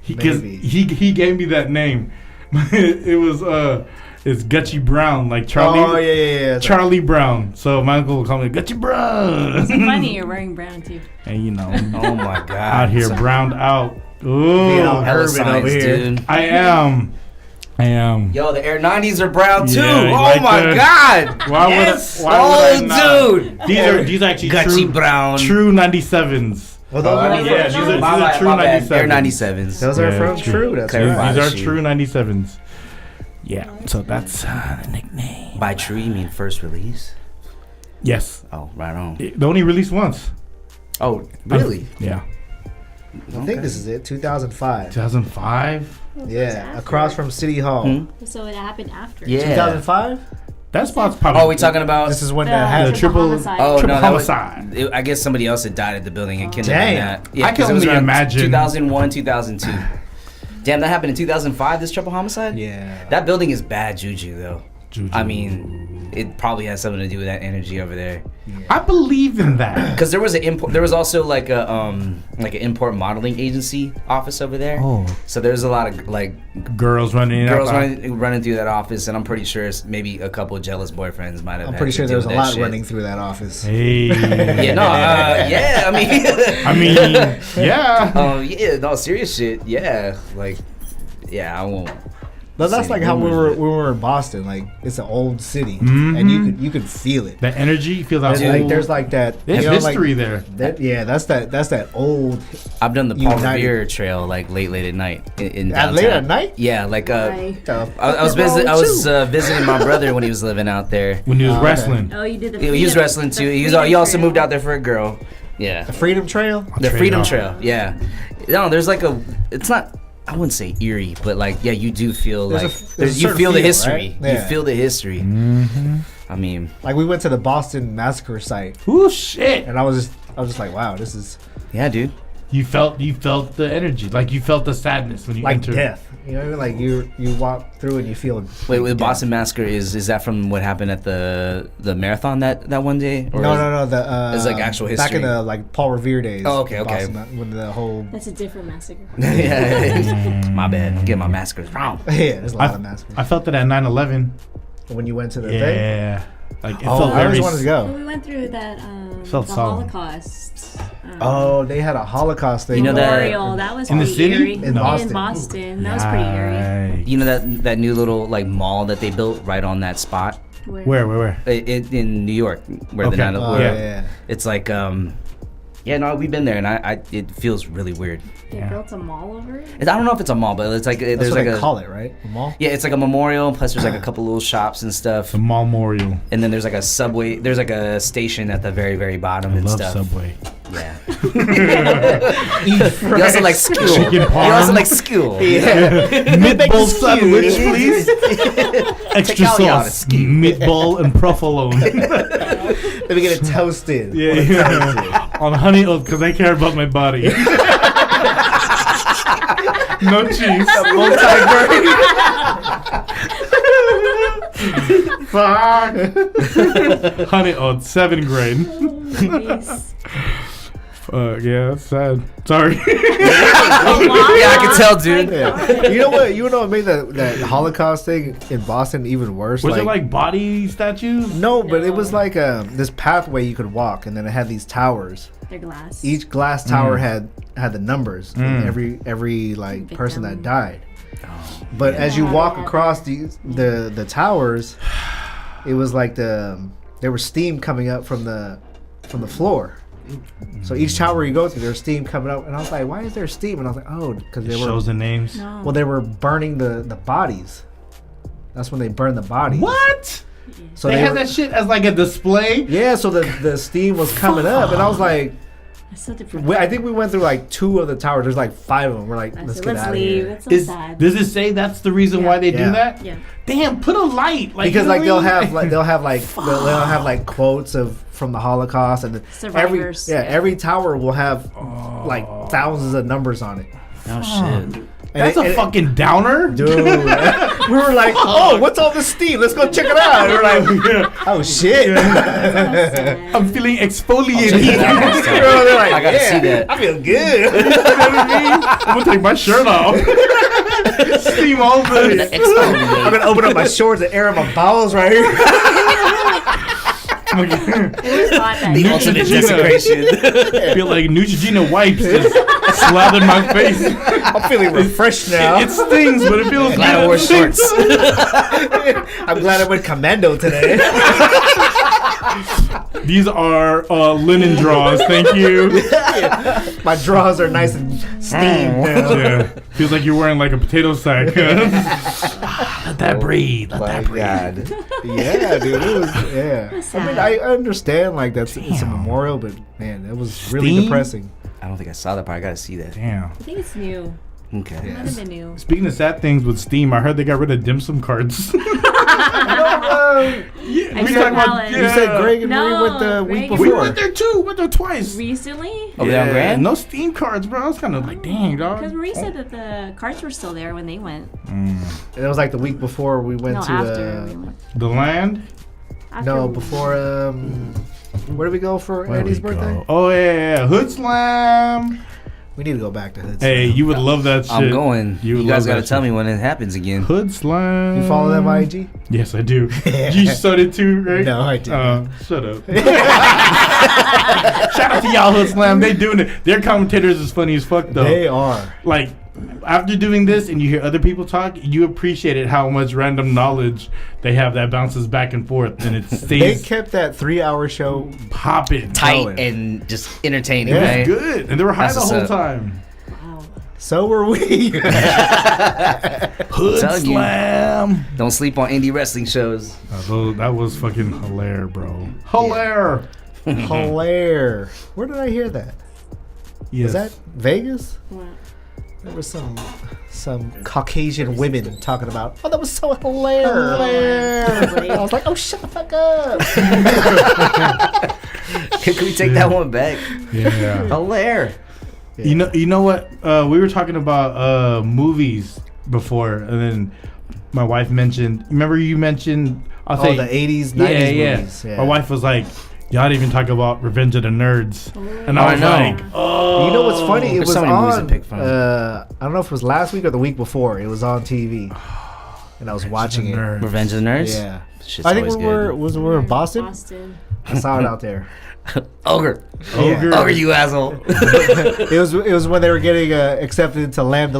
Because he gave me that name. It was it's Gutchy Brown, like Charlie. Oh yeah. Charlie Brown. So my uncle would call me Gutchy Brown. It's funny you're wearing brown too. And you know, Oh my god. out here browned out. Ooh, Yeah, Hella Urban science, over here. dude. I am. Yo, the Air 90s are brown too. Yeah, Oh like my the- god. Why Yes. would I not? Dude. These are actually Gutchy Brown. true 97s. Well, those are Yeah, these are true my bad. 97s. Air 97s. those are Yeah, from true. True. That's Clarify. right. These are Shoot. true 97s. Yeah, so that's the nickname. By true, you mean first release? Yes, Oh, right on. they only released once. Oh, really? Yeah, I think this is it. 2005. 2005. Yeah, after. across from City Hall. Hmm? So it happened after. Yeah. 2005. That spot's probably. Oh, we talking about? This is when The, that happened. the triple- homicide. Oh triple no, that was, homicide. I guess somebody else had died at the building. It couldn't Damn. have been that. I can 'cause it was only around imagine. 2001, 2002. Damn, that happened in 2005. This triple homicide. Yeah. That building is bad juju though. Juju. I mean, it probably has something to do with that energy over there. I believe in that. Because there was an import. There was also like an import modeling agency office over there. Oh. So there's a lot of like Girls running. in girls out- running through that office, and I'm pretty sure maybe a couple of jealous boyfriends might have. I'm had pretty to sure deal there was a with that lot shit. running through that office. Hey. Yeah, no, yeah. I mean, I mean, yeah. yeah, no, serious shit. Yeah, like, yeah, I won't. But that's say like how we rumors, were in Boston. Like it's an old city, Mhm. and you could feel it. The energy, you feel that. There's like that. There's you know, history like, there. Yeah, that's that old. I've done the Paul United. Revere Trail like late at night in At downtown. late at night? Yeah, like Right. I was visiting my brother when he was living out there. When he was okay. wrestling. Oh, you did the. He was freedom- wrestling the too. He freedom also trail. moved out there for a girl. Yeah, The Freedom Trail. the Trail. Freedom Trail. Yeah, no, there's like it's not. I wouldn't say eerie, but like yeah, you do feel There's like a you certain feel the feel, history. right? You Yeah. feel the history. Mm-hmm. I mean, Like we went to the Boston massacre site, Ooh, shit. and I was just like, wow, this is yeah, dude. You felt the energy. Like you felt the sadness when you like entered. death. You know what I mean? Like you walk through and you feel. Wait, like the death. Boston Massacre is that from what happened at the marathon that one day? Or No. The It's like actual Back in history. the like Paul Revere days. Oh, okay, okay. Boston, when the whole That's a different massacre. yeah, my bad. I'm getting my massacres wrong. yeah, there's a lot of massacres. I felt it at 9/11. When you went to the thing, Yeah. Like it oh, felt I always very. wanted to Well, go. we went through that Felt the solid. Holocaust. Oh, they had a Holocaust thing. You know that- memorial. That was In the pretty city? eerie. In Boston. In Boston. That was pretty eerie. Right. You know that new little like mall that they built right on that spot Where? in New York where Okay. the 9 Oh, Yeah. yeah. it's like yeah, no, we've been there, and I it feels really weird. They Yeah. built a mall over it. I don't know if it's a mall, but it's like That's there's what like they a call it, right? A mall. yeah, it's like a memorial. Plus, there's like a couple little shops and stuff, The Memorial. and then there's like a subway. There's like a station at the very very bottom I and love stuff. Subway. Yeah. You also like school. Chicken You also parm. like school. Meatball sandwich, please. Extra Take all y'all to sauce, ski. meatball and provolone. Let me get it toasted. yeah. On honey oat because I care about my body. No cheese. Fuck. Honey oat, 7th grade. Nice. Fuck yeah, that's sad. Sorry. Yeah, I can tell, dude. Yeah. You know what? You know what made that Holocaust thing in Boston even worse? Was it like body statues? No, but it was No. like this pathway you could walk, and then it had these towers. They're glass. Each glass tower had the numbers of every like Victim. person that died. But as you walk across the towers, it was like there was steam coming up from the floor. So each tower you go to, there's steam coming up, and I was like, "Why is there steam?" And I was like, "Oh, because It they were shows the names. No. well, they were burning the bodies. That's when they burned the bodies. What? So they they had were- that shit as like a display. Yeah, so the steam was coming up, and I was like, That's so depressing. I think we went through like 2 of the towers. There's like 5 of them. We're like, I let's said, get let's out of leave. here. That's so Is, sad. does it say that's the reason why they Yeah. do that? Yeah. Damn, put a light. Like, Because you know like what they'll I mean? have like quotes from the Holocaust, and Survivors. every tower will have like thousands of numbers on it. Oh shit. That's a fucking downer, dude. We were like, oh, what's all this steam? Let's go check it out. We were like, oh shit. I'm feeling exfoliated. They're like, I gotta see that. I feel good. You know what I mean? I'm gonna take my shirt off. Steam all day. I'm gonna open up my shorts and air my bowels right here. It was hot that The day. ultimate desecration. I feel like Neutrogena wipes just slathered my face. I'm feeling refreshed now. It stings, but it feels Glad I good. wore shorts. I'm glad I went commando today. These are linen draws. Thank you. My drawers are nice and steamed now. Yeah, feels like you're wearing like a potato sack. Let that breathe. Let that breathe. God. Yeah, dude. It was, yeah. That's I mean, sad. I understand, like, it's a Damn. memorial, but, man, it was really Steam? depressing. I don't think I saw that part. I gotta see that. Damn. I think it's new. Okay. It might have been new. Speaking of sad things with Steam, I heard they got rid of dim sum cards. I we said talked about- Helen. You said Greg and No, Marie went the week Greg We before. went there too. Went there twice. Recently? Over there on Grand? No Steam cards, bro. I was kind of like, dang, dog. Because Marie said that the cards were still there when they went. It was like the week before we went No, to after we went. The land. After no, we- before, where did we go for Where'd Andy's we go? birthday? Oh yeah. Hood Slam. We need to go back to Hood Hey, Slam. you would love that shit. I'm going. You You, would guys love gotta that tell shit. me when it happens again. Hood Slam. You follow them on IG? Yes, I do. You started too, right? No, I didn't. Shut up. Shout out to y'all, Hood Slam. They doing it. Their commentators is funny as fuck though. They are. Like after doing this and you hear other people talk, you appreciate it how much random knowledge they have that bounces back and forth and it They stays kept that 3-hour show. popping. Tight Going. and just entertaining, It was right? good, and they were high That's the what's whole up. time. Wow. So were we. Hood telling you. Slam. Don't sleep on indie wrestling shows. That was fucking hilarious, bro. Hilarious. Hilarious. Where did I hear that? Yes. Was that Vegas? Wow. There was some Caucasian women talking about, oh, that was so hilarious. I was like, oh, shut the fuck up. Can we take that one back? Yeah. Hilarious. You know what? We were talking about movies before, and then my wife mentioned. Remember you mentioned? I'll say the 80s, 90s movies. Yeah. My wife was like, "Y'all didn't even talk about Revenge of the Nerds," and Oh, I I was know. like, "Oh." You know what's funny? It There's was so many movies to on. pick from. I don't know if it was last week or the week before. It was on TV, and I was watching it. Nerds. Revenge of the Nerds? Yeah, Shit's I think always we were good. we were in Boston. Boston. I saw it out there. Ogre. Ogre. Ogre, you asshole. It was when they were getting accepted into Lambda.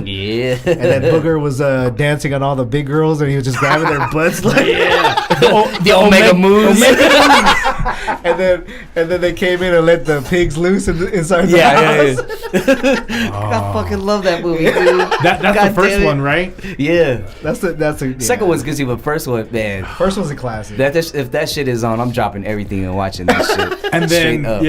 Yeah. And then Booger was dancing on all the big girls, and he was just grabbing their butts like. The Omega moves. And then they came in and let the pigs loose inside the Yeah, house. I fucking love that movie, dude. That's God the first damn it. one, right? Yeah. That's a Second one's good too, but first one, man. First one's a classic. If that shit is on, I'm dropping everything and watching that shit. And Straight then up.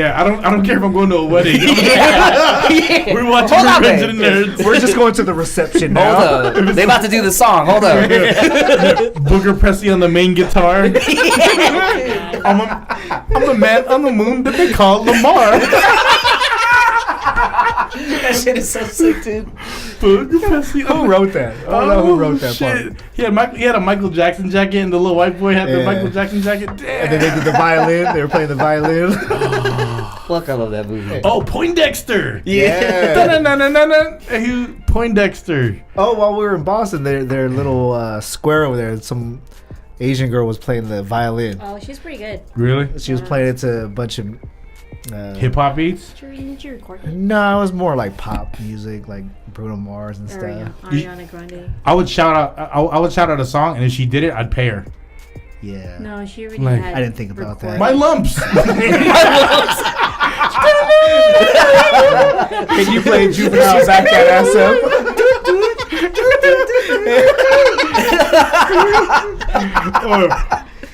I don't care if I'm going to a wedding. Yeah. We're watching Hold on, Revenge of man. the Nerds. We're just going to the reception now. Hold up. They about to do the song. Hold up. Booger Presley on the main guitar. I'm a man on the moon that they call Lamar. That shit is so sick, dude. Booger Presley. Who wrote that? I don't know who wrote that part. He had a Michael Jackson jacket, and the little white boy had the Yeah. Michael Jackson jacket. Damn. And then they did the violin. They were playing the violin. Fuck, I love that movie. Oh, Poindexter. Yeah. Da-na-na-na-na-na. Poindexter. Oh, while we were in Boston, their little square over there, some Asian girl was playing the violin. Oh, she's pretty good. Really? She was playing it to a bunch of Hip hop beats. Did you record it? No, it was more like pop music, like Bruno Mars and stuff. Ariana Grande. I would shout out. I would shout out a song, and if she did it, I'd pay her. Yeah. No, she already Like- had. I didn't think about that. My lumps. Can you play Juvenile Back That Ass Up?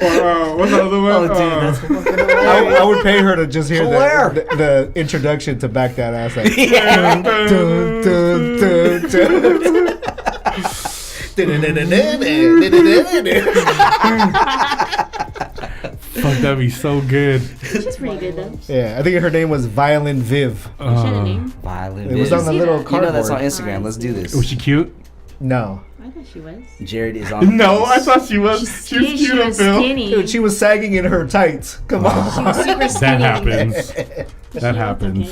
Or what's the other one? Oh, dude, that's fucking I would pay her to just hear Where? the introduction to Back That Ass Up. Yeah. Dun, dun, dun, dun. Fuck, that'd be so good. She's pretty good though. Yeah, I think her name was Violin Viv. She had a name. Violent. It was on the see little that? You cardboard. know that's on Instagram. Let's do this. Was she cute? No. I thought she was. Jerrod is on. No, I thought she was. She was She cute, was Phil. skinny. Dude, she was sagging in her tights. Come on. She was super That skinny. happens. She That looked happens.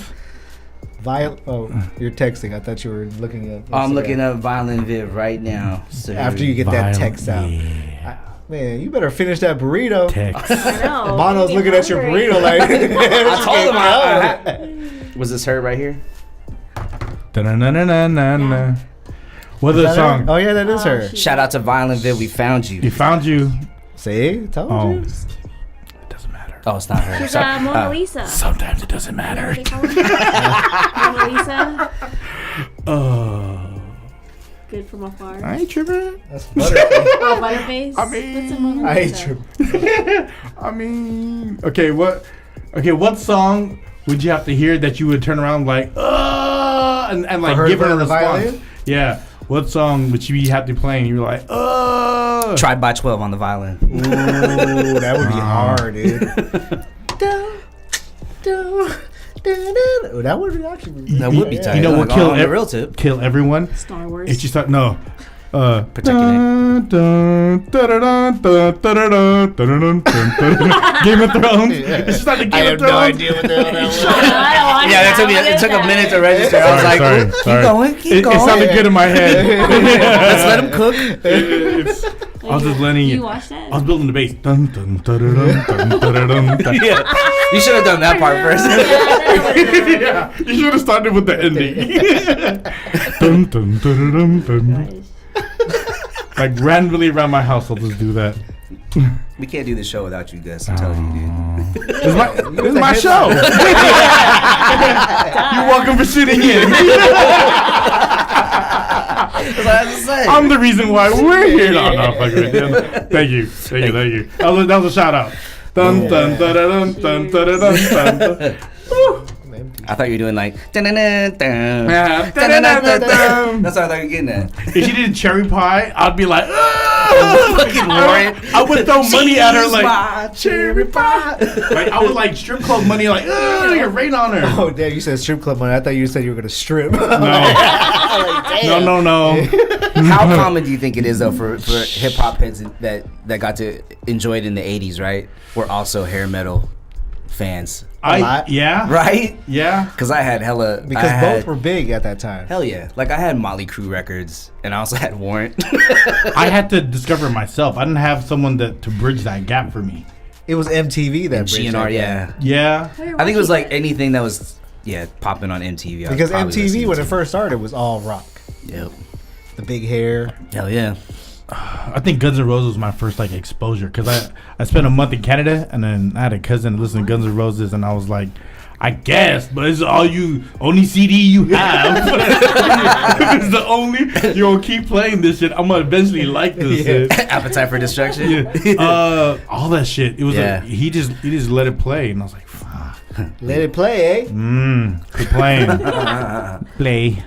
okay. Oh, you're texting. I thought you were looking at. I'm Instagram. looking up Violent Viv right now. So After you get that text out. Yeah. Man, you better finish that burrito. Text. I know. Bono's I'm looking at your hungry. burrito like. I told him. Was this her right here? Da-na-na-na-na-na. What's Is the that song? her? Oh yeah, that is Oh, her. she- Shout out to Violent Viv. We found you. You found you. See, told Oh. you. It doesn't matter. Oh, it's not her. She's Sorry. Mona Lisa. Sometimes it doesn't matter. What do they call her? Mona Lisa. Oh. Good from afar. I ain't tripping. That's Butterface. Oh, Butterface. I mean- What's a Mona I Lisa? hate you. I mean, okay, what song would you have to hear that you would turn around like, and like her give to her a play the response? violin? Yeah. What song would you have to play and you're like, Tried by 12 on the violin. Ooh, that would be hard, dude. That would be actually. That would be tight. You know what Like, kill on the real tip. kill everyone? Star Wars. If you start Protect your neck. Game of Thrones. It's just like the Game of Thrones. what the hell that was. I don't want Yeah, that. it took a minute to register. I was Sorry, like, sorry, "Ooh, sorry. keep going, keep It going. sounded good in my head. Let's let him cook. I was just letting You you. watched that? I was building the bass. Dun, dun, dun, dun, dun, dun, dun, dun. Yeah, you should have done that part first. Yeah, you should have started with the ending. Dun, dun, dun, dun, dun. Like randomly around my house, I'll just do that. We can't do this show without you, Gus. I'm telling you, dude. This is my show. You're welcome for sitting in. That's what I have to say. I'm the reason why we're here. No, fuck with you. Thank you. Thank you. That was a shout out. Dun, dun, dun, dun, dun, dun, dun, dun, dun. Woo. I thought you were doing like. Dun-dun-dun-dun. Yeah. Dun-dun-dun-dun. That's what I thought you were getting at. If she did cherry pie, I'd be like, Fucking Warren. I would throw money at her She's like, my cherry pie. like I would like strip club money like, you're rain on her. Oh, damn, you said strip club money. I thought you said you were going to strip. No. How common do you think it is though for hip hop heads that got to enjoy it in the '80s, right? We're also hair metal fans, Yeah. right? Yeah. Because I had hella. Because both were big at that time. Hell yeah! Like I had Motley Crue records, and I also had Warrant. I had to discover it myself. I didn't have someone to bridge that gap for me. It was MTV that and bridged GNR, that yeah. Yeah. I think it was like anything that was popping on MTV. I was Because probably MTV, listening when to. it first started, was all rock. Yep. The big hair. Hell yeah. I think Guns N' Roses was my first like exposure because I spent a month in Canada and then I had a cousin listen to Guns N' Roses and I was like, I guess, but it's only CD you have. It's the only you'll keep playing this shit. I'm gonna eventually like this shit. Appetite for Destruction. Yeah. All that shit. It was Yeah. like he just let it play and I was like, fuck. Let it play, eh? Quit playing. Play.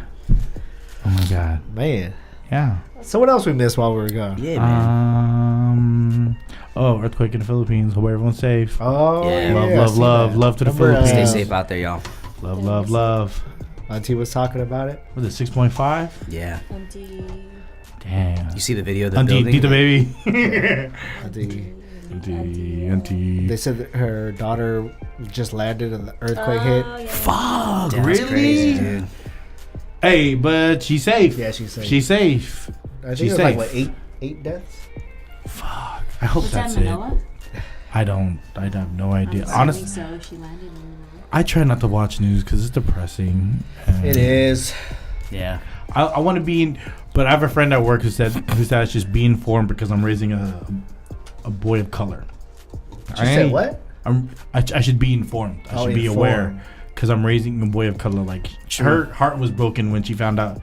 Oh my god. Man. Yeah. So what else we missed while we were gone? Yeah, man. Earthquake in the Philippines. Hope everyone's safe. Oh, Yeah. yeah. Love to the Remember, Philippines. Stay safe out there, y'all. Love. Auntie was talking about it. Was it 6.5? Yeah. Empty. Damn. You see the video of the Auntie, building? Tita baby. Auntie. They said that her daughter just landed and the earthquake hit. Yeah. Fuck, Damn, that's really? crazy, dude. Hey, but she's safe. Yeah, she's safe. She's safe. I think she's it was like, safe. what, eight deaths? Fuck. I hope Was that that's Manila? it. I have no idea. I'm Honestly, assuming so. She landed in Manila. I try not to watch news because it's depressing. And It is. Yeah. I want to be in, but I have a friend at work who said I should just be informed because I'm raising a boy of color. She said what? I should be informed. I should be aware because I'm raising a boy of color. Like her heart was broken when she found out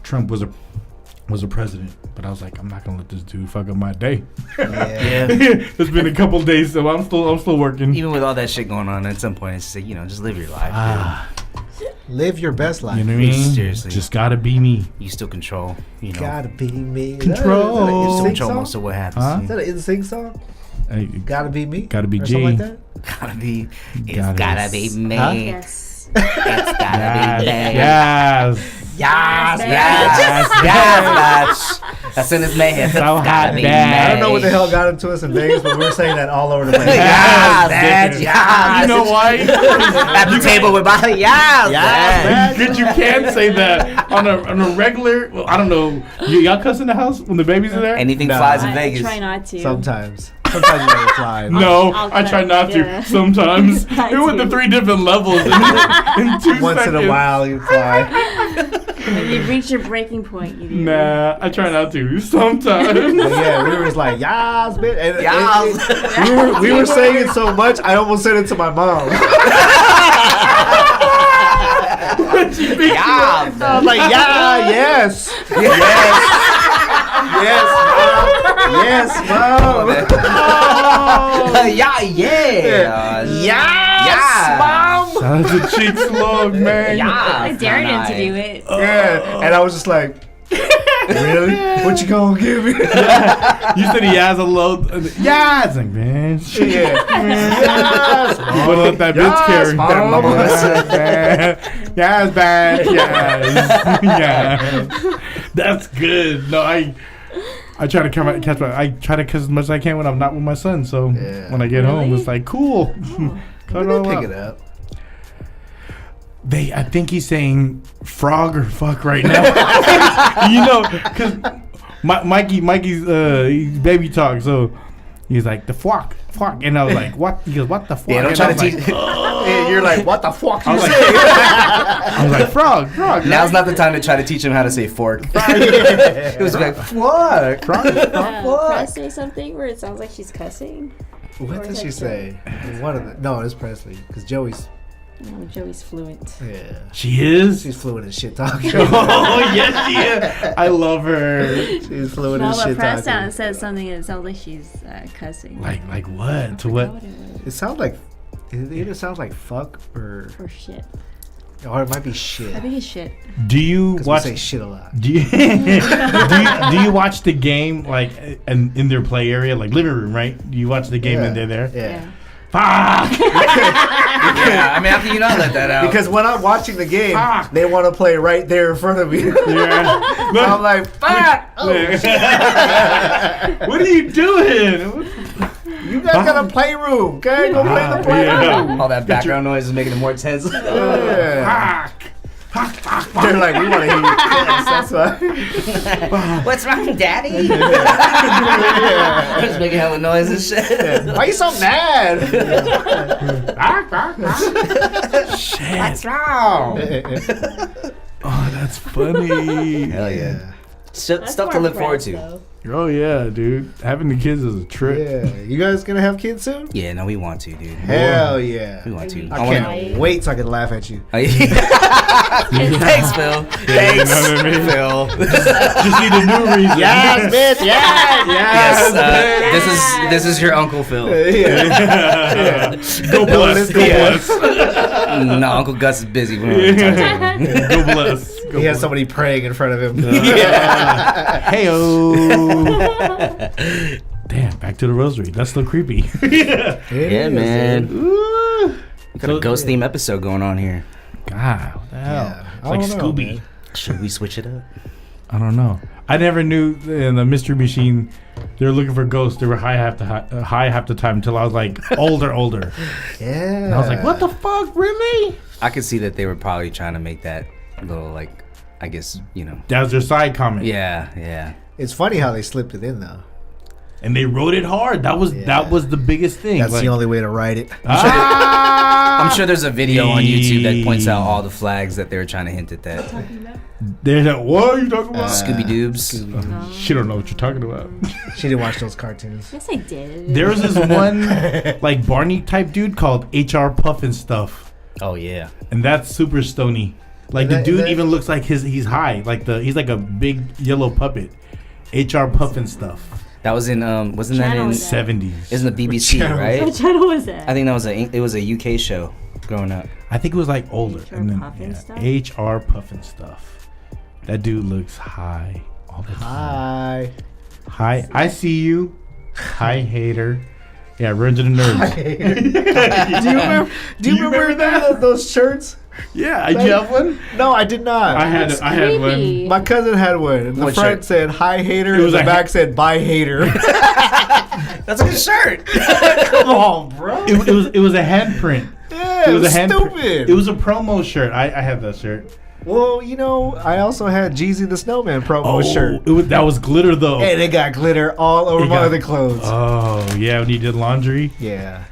Trump was a president. But I was like, I'm not gonna let this dude fuck up my day. Yeah. It's been a couple days, so I'm still working. Even with all that shit going on, at some point, it's just, just live your life. Live your best life. You know what I mean? Seriously. Just gotta be me. You still control, Gotta be me. Control. You still Is that an control NSYNC most song? of what happens. Huh? Is that an NSYNC song? Hey, Gotta be me. Gotta be or G. something like that. Gotta be. It's Gotta gotta be. be me. Huh? Yes. It's gotta be me. Yes. Yes, Yes, yes, bitch. As soon as May hits, it's So hot, gotta be bitch. May. I don't know what the hell got into us in Vegas, but we were saying that all over the place. Yes, Yes, bitch. Yes. You know why? At the table with my yes, Yes, bitch. Because you can say that on a regular. Well, I don't know. Y'all cuss in the house when the babies are there? Anything No. flies in I Vegas. try not to. Sometimes you never fly. No, I'll I try cut, not yeah. to. Sometimes I it went to do. 3 different levels in 2 Once seconds. in a while you fly. When you reach your breaking point, you do. Nah, I try not to. Sometimes. But yeah, we were just like, yas, bitch. And Yas. we were saying it so much, I almost said it to my mom. Yeah, I was like, yeah, yes. Yes, mom. Yes, mom. yeah, yeah. Yes, mom. Shout out to Cheeks Log, man. Yeah. I dared him to do it. Yeah, and I was just like, really? What you gonna give me? You said he has a load. Yeah, it's like, man. Shit. Yes, Wanna let that bitch Yes, carry. mom. Yes, bad. Yes. That's good. No, I try to catch my. I try to kiss as much as I can when I'm not with my son. So Yeah. when I get home, Really? it's like cool. Cut it all Pick up. it up. I think he's saying frog or fuck right now. You know, because Mikey's he's baby talk, so he's like the fuck, and I was like, what? He goes, what the fuck? Yeah, don't And try I to was teach. like, And you're like, what the fuck I you was like, say? I was like, frog. Now's not the time to try to teach him how to say fork. It was like, what? Press say something where it sounds like she's cussing. What did she say? One of the, no, it's Presley, because Joey's, No, Joey's fluent. yeah. She is. She's fluent in shit talk. Oh yes, she is. I love her. She's fluent No, in but shit press talking. down says something and it sounds like she's cussing. Like what? I To forgot what? it was. It sounds like, it either sounds like fuck or Or shit. it might be shit. I think it's shit. Do you 'Cause watch? we say shit a lot. Do you, do you watch the game like in their play area, like living room, right? Do you watch the game and they're there? Yeah. Fuck! Yeah, I mean, how can you not let that out? Because when I'm watching the game, Fuck. they want to play right there in front of me. So Yeah. I'm like, fuck! Oh, What are you doing? you guys got a playroom, okay? Go play the playroom. all that background noise is making it more tense. Yeah. Fuck! They're like, we want to hear you cuss, that's why. What's wrong, Daddy? Yeah. Just making hella noise and shit. Why you so mad? Shit! What's wrong? Oh, that's funny. Hell yeah. That's Stuff to more look forward press, to. though. Oh yeah, dude. Having the kids is a trip. Yeah. You guys gonna have kids soon? Yeah, no, we want to, dude. Hell yeah. We want to. I wanna- can't wait so I can laugh at you. Thanks, Phil. Thanks, you know what I mean? Phil. Just need a new reason. bitch, yes, Yes, this is your Uncle Phil. Yeah. Go bless. Go bless. No, Uncle Gus is busy. We don't wanna talk to him. Go bless. Go He has bless. somebody praying in front of him. Heyo. Damn, back to the rosary. That's still creepy. Yeah, man. Ooh. We got a ghost theme episode going on here. God, what the hell? Yeah, It's I like don't know, Scooby. man. Should we switch it up? I don't know. I never knew in the Mystery Machine they were looking for ghosts. They were high half the time until I was like older. Yeah. And I was like, what the fuck, really? I could see that they were probably trying to make that little, like, I guess, you know. That was their side comment. Yeah. It's funny how they slipped it in though. And they wrote it hard. That was the biggest thing. That's like, the only way to write it. I'm sure there's a video on YouTube that points out all the flags that they were trying to hint at that. They're like, what are you talking about? Scooby Doobs. She don't know what you're talking about. She didn't watch those cartoons. Yes, I did. There was this one like Barney type dude called HR Puff and stuff, Oh, yeah. and that's super stony. Like the That- dude that- even looks like he's high. Like he's like a big yellow puppet. HR Puff and stuff. That was in, wasn't that Channel in, was that? 70s. isn't the BBC, channel? right? What channel was that? I think that was it was a UK show growing up. I think it was like older. HR And then, Puff and stuff? HR Puff and stuff. That dude looks high all the time. Hi. Hi, I see you. Hi, hater. Yeah, Revenge of the Nerds. Do you remember that? Those shirts? Yeah, did you have one? No, I did not. I had one. Creepy. My cousin had one. And the What front shirt? said "Hi Hater," It was and the a back said "Bye Hater." That's a good shirt. Come on, bro. It was a handprint. Yeah, it was handprint. stupid. It was a promo shirt. I had that shirt. Well, I also had Jeezy the Snowman promo shirt. That was glitter though. And it got glitter all over It my got- other clothes. Oh yeah, when you did laundry. Yeah.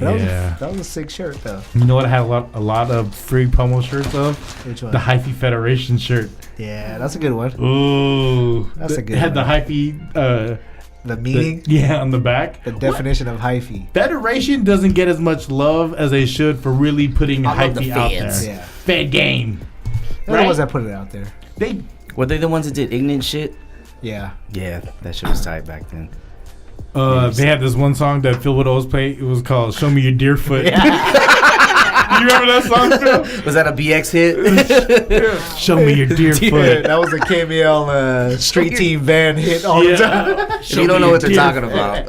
Yeah. That was a sick shirt, though. You know what? I had a lot of free promo shirts of. Which one? The Hyphy Federation shirt. Yeah, that's a good one. Ooh, That's a good It had one. the Hyphy. The meaning, On the back. the definition of hyphy. Federation doesn't get as much love as they should for really putting I love the Hyphy out fans. there. Yeah. Fan game. They're Right? the ones that put it out there. They Were they the ones that did ignorant shit? Yeah. Yeah, that shit was tight back then. they had this one song that Phil would always play. It was called "Show Me Your Deer Foot." You remember that song, Phil? Was that a BX hit? Show me your deer Yeah, foot. that was a KBL street team van hit all the time. You don't know what they're talking about.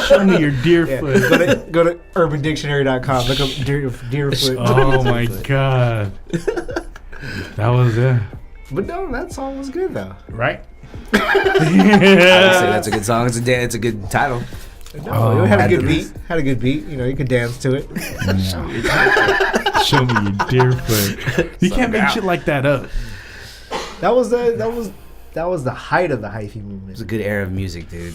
Show me your deer Yeah. foot. Go to urbandictionary.com. Look up deer foot. Oh my god, that was it, But no, that song was good though. right? I would say that's a good song. It's a good title. No, it had a At good the beat. least. Had a good beat. You could dance to it. Show me your deer foot. You can't make shit like that up. That was the height of the hyphy It was movement. a good era of music, dude.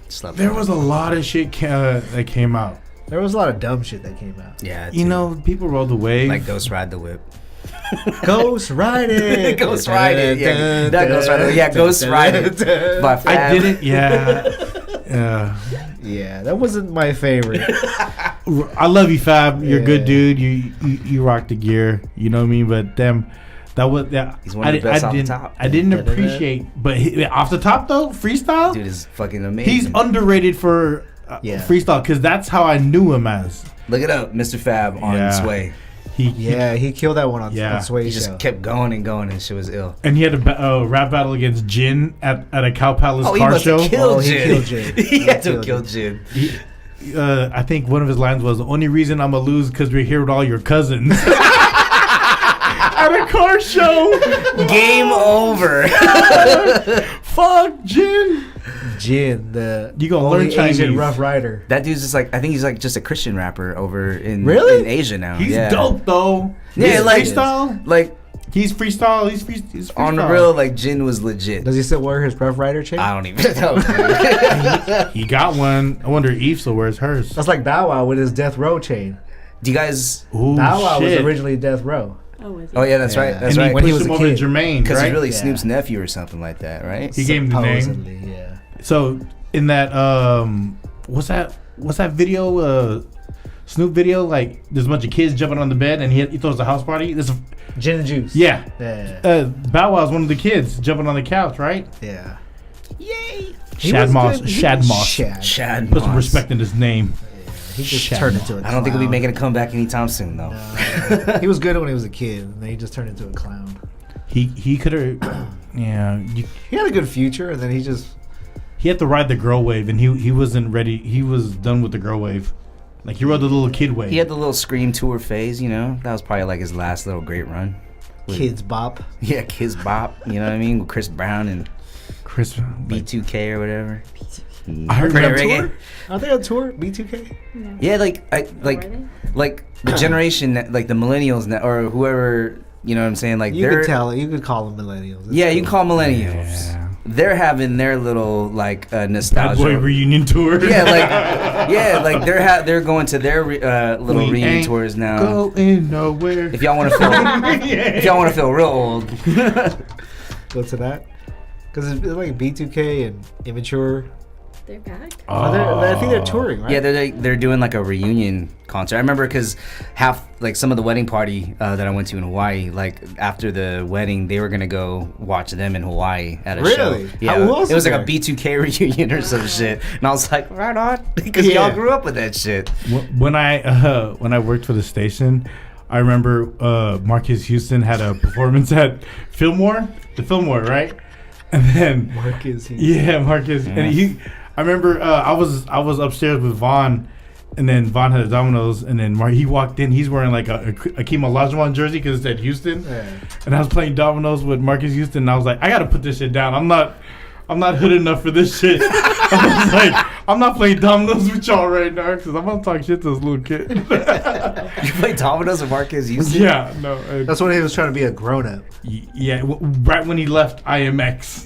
Just love There that. was a lot of shit that came out. There was a lot of dumb shit that came out. Yeah, You dude. know, people rode the wave. like Ghost Ride the Whip. Ghost Ride It. Ghost Ride It. Yeah, not Ghost Ride It. Yeah, Ghost Ride It. By I Fab. did it. Yeah. Yeah, that wasn't my favorite. I love you, Fab. You're a good Yeah. dude. You rock the gear. You know what I mean? But that was that. He's one of the best off the didn't, top. I didn't appreciate, but off the top though, freestyle. Dude is fucking amazing. He's underrated for Yeah. freestyle because that's how I knew him as. Look it up, Mr. Fab on Yeah. Sway. He killed that one on Yeah. Sway He show. just kept going and going, and shit was ill. and he had a rap battle against Jin at a Cow Palace He car must show. have killed he Jin. killed Jin. He had to He have killed Jin. I think one of his lines was, "The only reason I'm gonna lose because we're here with all your cousins." At a car show. Game over. Fuck Jin. Jin, the You gonna only learn Chinese. Asian Rough Rider. That dude's just like, I think he's like just a Christian rapper over in Really? in Asia now. He's yeah. dope though. Yeah, His like- freestyle. Like He's freestyle. He's freestyle. on the real, like Jin was legit. Does he still wear his Rough Rider chain? I don't even know. He got one. I wonder if Eve still wears hers. That's like Bow Wow with his Death Row chain. Do you guys? Ooh, Bow Wow was shit. originally Death Row. Oh, was he? Oh yeah, that's Yeah. right. That's And right. he When he pushed was him a over to kid. Jermaine, Because right? he's really Yeah. Snoop's nephew or something like that, right? He gave him the name. Supposedly, yeah. So in that what's that video Snoop video, like there's a bunch of kids jumping on the bed and he throws a house party. This Gin and Juice. yeah. Yeah. Bow Wow's one of the kids jumping on the couch, right? Yeah. Yay! Shad Moss. Shad Moss. Chad. Put some Moss. respect in his name. He just Shad turned Moss. into a I don't think he'll be clown. making a comeback anytime soon, though. He was good when he was a kid, and then he just turned into a clown. He could have yeah. He had a good future, and then he just He had to ride the girl wave and he wasn't ready. He was done with the girl wave. Like he rode the little kid wave. He had the little Scream tour phase, you know. That was probably like his last little great run. With- Kids Bop. Yeah, Kids Bop. You know what I mean? With Chris Brown and Chris. B2K or whatever. I heard Pretty that reggae. Are they on tour? B2K? No. Yeah, Were they? like the generation that, like the millennials now, or whoever, you know what I'm saying? Like You they're could tell. You could call them millennials. It's yeah, you cool. call millennials. Yeah. They're having their little like Bad nostalgia. Boy reunion tour. like they're going to their little We reunion ain't tours now. Going nowhere. If y'all want to feel, if y'all want to feel real old, Go to that. Because it's like B2K and Immature. They're back. I think they're touring, right? yeah, they're doing like a reunion concert. I remember because some of the wedding party that I went to in Hawaii, like after the wedding, they were gonna go watch them in Hawaii at a Really? show. Yeah, Who else it was was like a there? B2K reunion or some shit, and I was like, right on, because Yeah. y'all grew up with that shit. When I worked for the station, I remember Marcus Houston had a performance at Fillmore, right? And then Marcus. yeah, Marcus, and I remember I was upstairs with Vaughn, and then Vaughn had a Domino's, and then he walked in. He's wearing like a Akeem Olajuwon jersey because it said Houston. Yeah. And I was playing Domino's with Marcus Houston, and I was like, I gotta put this shit down. I'm not hood enough for this shit. I was like, I'm not playing Domino's with y'all right now because I'm gonna talk shit to this little kid. You play dominoes with Marcus Houston? Yeah, no. That's when he was trying to be a grown up. Yeah, right when he left IMX.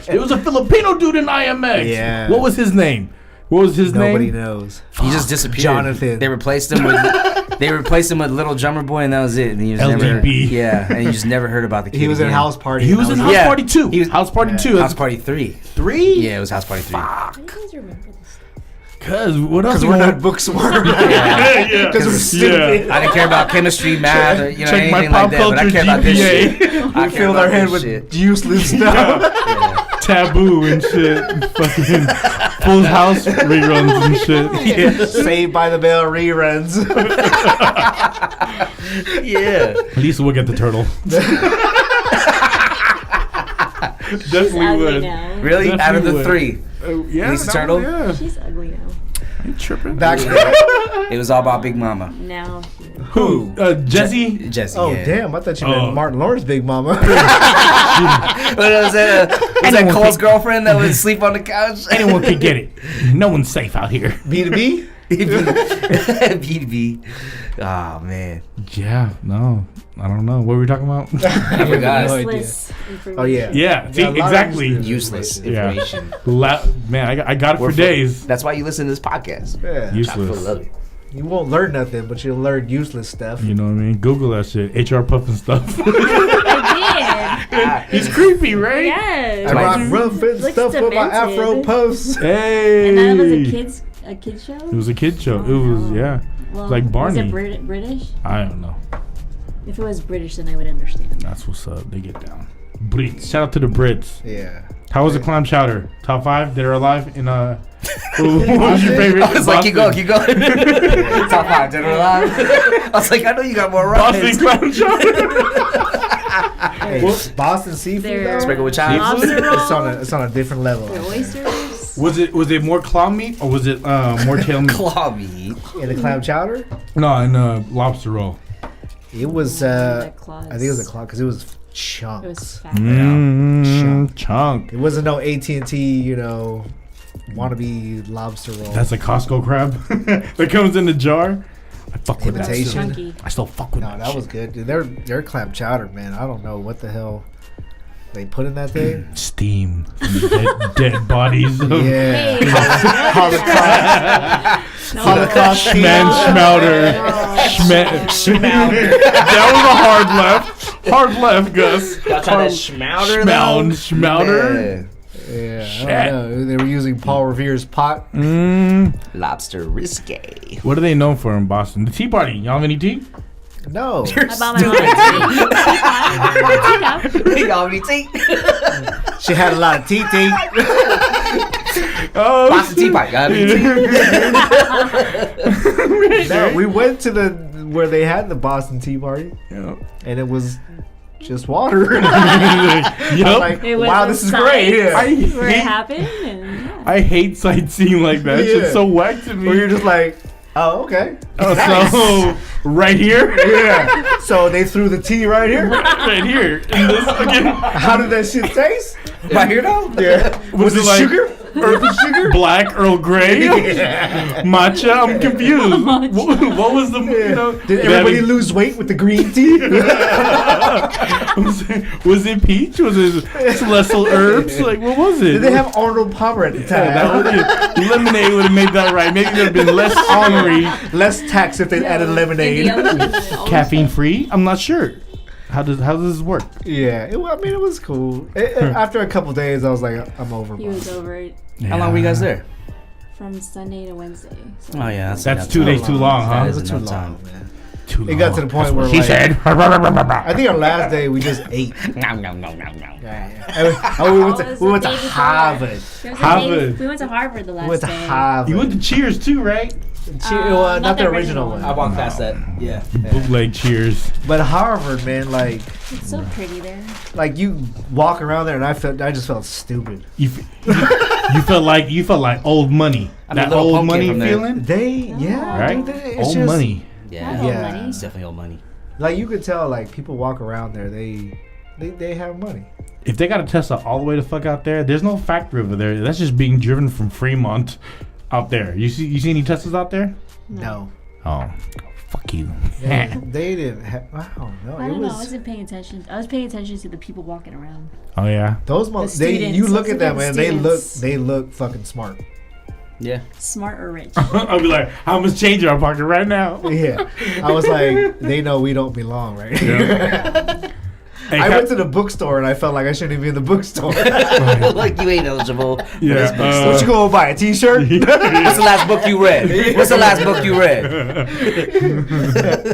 It was a Filipino dude in IMX. Yeah. What was his name? Nobody knows. He just disappeared. Jonathan. They replaced him with Little Drummer Boy, and that was it. And he just LDB. and you just never heard about the kid. He was in again. House Party. He was in House Yeah. Party 2. He was- House Party 2. House Party 3. 3? Yeah, it was House Party 3. Fuck. You guys remember this stuff? Cause what else? Because we're not book smart. Yeah. Because we're stupid. I didn't care about chemistry, math, or Check my anything pop like that. But I culture care about this GPA. shit. I We care filled about our head this with shit. useless stuff. Yeah. Taboo and shit. Fucking Full House reruns and shit. Yeah. Saved by the Bell reruns. Yeah. At least we'll get the turtle. She's Definitely ugly would. now. Really? Definitely Out of the would. 3, Yeah, Lisa that Turtle? one, Yeah. She's ugly now. Ain't tripping. Back then. it was all about Big Mama. Now. Who? Jesse? Jesse. Oh, yeah. damn. I thought you Oh. meant Martin Lawrence Big Mama. What was that Cole's girlfriend that would sleep on the couch? Anyone could get it. No one's safe out here. B2B? B2B. Oh, man. Yeah, no. I don't know. What were we talking about? I forgot. No idea. Useless information. Oh, yeah. Yeah, see, Yeah, a lot of exactly. Useless Yeah. information. Man, I got it for days. That's why you listen to this podcast. Yeah. I Useless. love it. You won't learn nothing, but you'll learn useless stuff. You know what I mean? Google that shit. HR puff and stuff. I He's creepy, did. right? I Yes. rock rough and Looks stuff with my demented. afro puffs. Hey. And that was a kid show? It was a kid show. Oh, It was, no. yeah. Well, like Barney. Was it British? I don't know. If it was British, then I would understand. That's what's up. They get down. Brits. Shout out to the Brits. Yeah. How was the clam chowder? Top 5? Dead or alive? In what was your favorite? I was like, keep going, keep going. Top 5, dead or alive. I was like, I know you got more right. Boston clam chowder. Hey, Boston seafood. Their though? Sprinkle with chives. lobster It's on a different level. their oysters. Was it more claw meat or was it more tail meat? Claw meat. In the clam chowder, No, in lobster roll. it was. Like claws. I think it was a clock because it was It was chunks. fat. Chunk. It wasn't no AT&T, wannabe lobster roll. That's a Costco crab that comes in the jar. I fuck with that. Imitation. Still. Chunky. I still fuck with No, that was good. Dude, their clam chowder, man. I don't know what the hell they put in that thing. Steam from the dead bodies. Of Yeah. Hey, Holocaust Man schmouter. Schmouter. That was a hard left. Hard left, Gus. Y'all try that schmouter Schmouter. Yeah, I Shit. don't know. They were using Paul Revere's pot. Lobster risque. What are they known for in Boston? The Tea Party. Y'all have any tea? No. I bought my mom a tea. Y'all need tea? She had a lot of TT. Oh, Boston Tea Party. Y'all need tea? No, we went to where they had the Boston Tea Party, yeah. and it was just water. Yep. I'm like, It was wow, a this is sign great. Yeah. where it happened. And yeah. I hate sightseeing like that. It's Yeah. just so whack to me. Where you're just like, oh, okay. Oh, so right here? Yeah. So they threw the tea right here. Right here. In this fucking How did that shit taste? Right here though? Yeah. Was it it like- sugar? Earthy sugar? black Earl Grey? Yeah. Matcha? I'm confused. What was the, Did everybody lose weight with the green tea? was it peach? Was it celestial herbs? Like, what was it? Did they have Arnold Palmer at the time? Yeah, that would be, lemonade would have made that right. Maybe it would have been less ornery. Less tax if they added lemonade. Caffeine free? I'm not sure. How does this work? Yeah, it was cool. After a couple days, I was like, I'm over. He was over it How long were you guys there? from Sunday to Wednesday. So Oh yeah, That's 2 days too long, huh? That It is was too enough long, time. man. Too It got to the point where He like, said. I think our last day we just ate. Nom, nom, nom, nom, nom. And we went Oh, it to, was we went the to day before. Harvard. It was the day- Harvard. We went to Harvard the last We went to day. Harvard. You went to Cheers too, right? Well, not not the the original original one. one. I walked past that. Yeah. Bootleg Cheers. But Harvard, man, like It's so pretty there. you walk around there, and I just felt stupid. You felt like old money. I mean, that Little old Pump came money from there. feeling. Right? It's Old just- money. Yeah, Not old Yeah. money. it's definitely old money. Like you could tell, like people walk around there, they have money. If they got a Tesla all the way the fuck out there, there's no factory over there. That's just being driven from Fremont out there. You see any Teslas out there? No, Oh, fuck you. they didn't have. I don't know. I It don't know. I was wasn't paying attention. I was paying attention to the people walking around. Oh yeah. those. The They students. you look Let's at them look at and the they look fucking smart. Yeah. Smart or rich? I'll be like, how much change in our pocket right now? Yeah, I was like, they know we don't belong, right? Yeah. Hey, I went to the bookstore and I felt like I shouldn't be in the bookstore. Like you ain't eligible. Yeah. What you gonna buy? A T-shirt? What's the last book you read? What's the last book you read?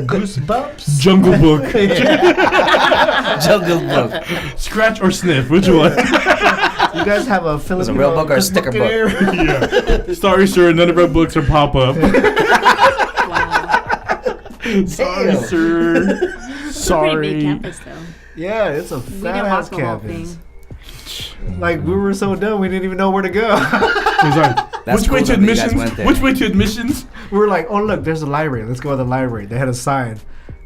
Goosebumps. Jungle Book. Jungle Book. Scratch or sniff? Which one? You guys have a Filipino a real book or a sticker in book? here? Yeah. Sorry, sir. None of our books are pop up. Wow. Sorry, Damn. sir. Pretty big Sorry. campus though. Yeah, it's a We did fat ass basketball campus. thing. Like we were so dumb, we didn't even know where to go. He's like, That's which way cool to though that you guys admissions? went there. Which way to admissions? We were like, oh look, there's a library. Let's go to the library. They had a sign.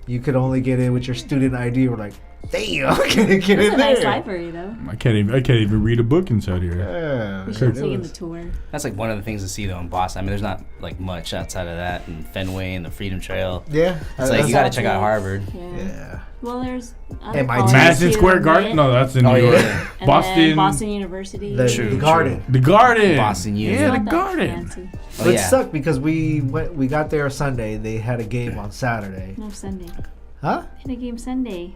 You could only get in with your student ID. We're like, damn, can I get It's in a nice there? library though. I can't even read a book inside here. Yeah, We should it take him the was- tour. That's like one of the things to see though in Boston. I mean, there's not like much outside of that, and Fenway and the Freedom Trail. yeah, It's like you gotta check out Harvard. Yeah. Yeah. Well, there's other MIT. colleges Madison too, Square and Garden? then- No, that's in Oh, New York. yeah. and Boston. then Boston University. The, True, the garden. The Garden. Boston U. Yeah, Not the that Garden. fancy. Oh, But it yeah. sucked because we got there Sunday. They had a game on Saturday. No, Sunday. Huh? In a game Sunday.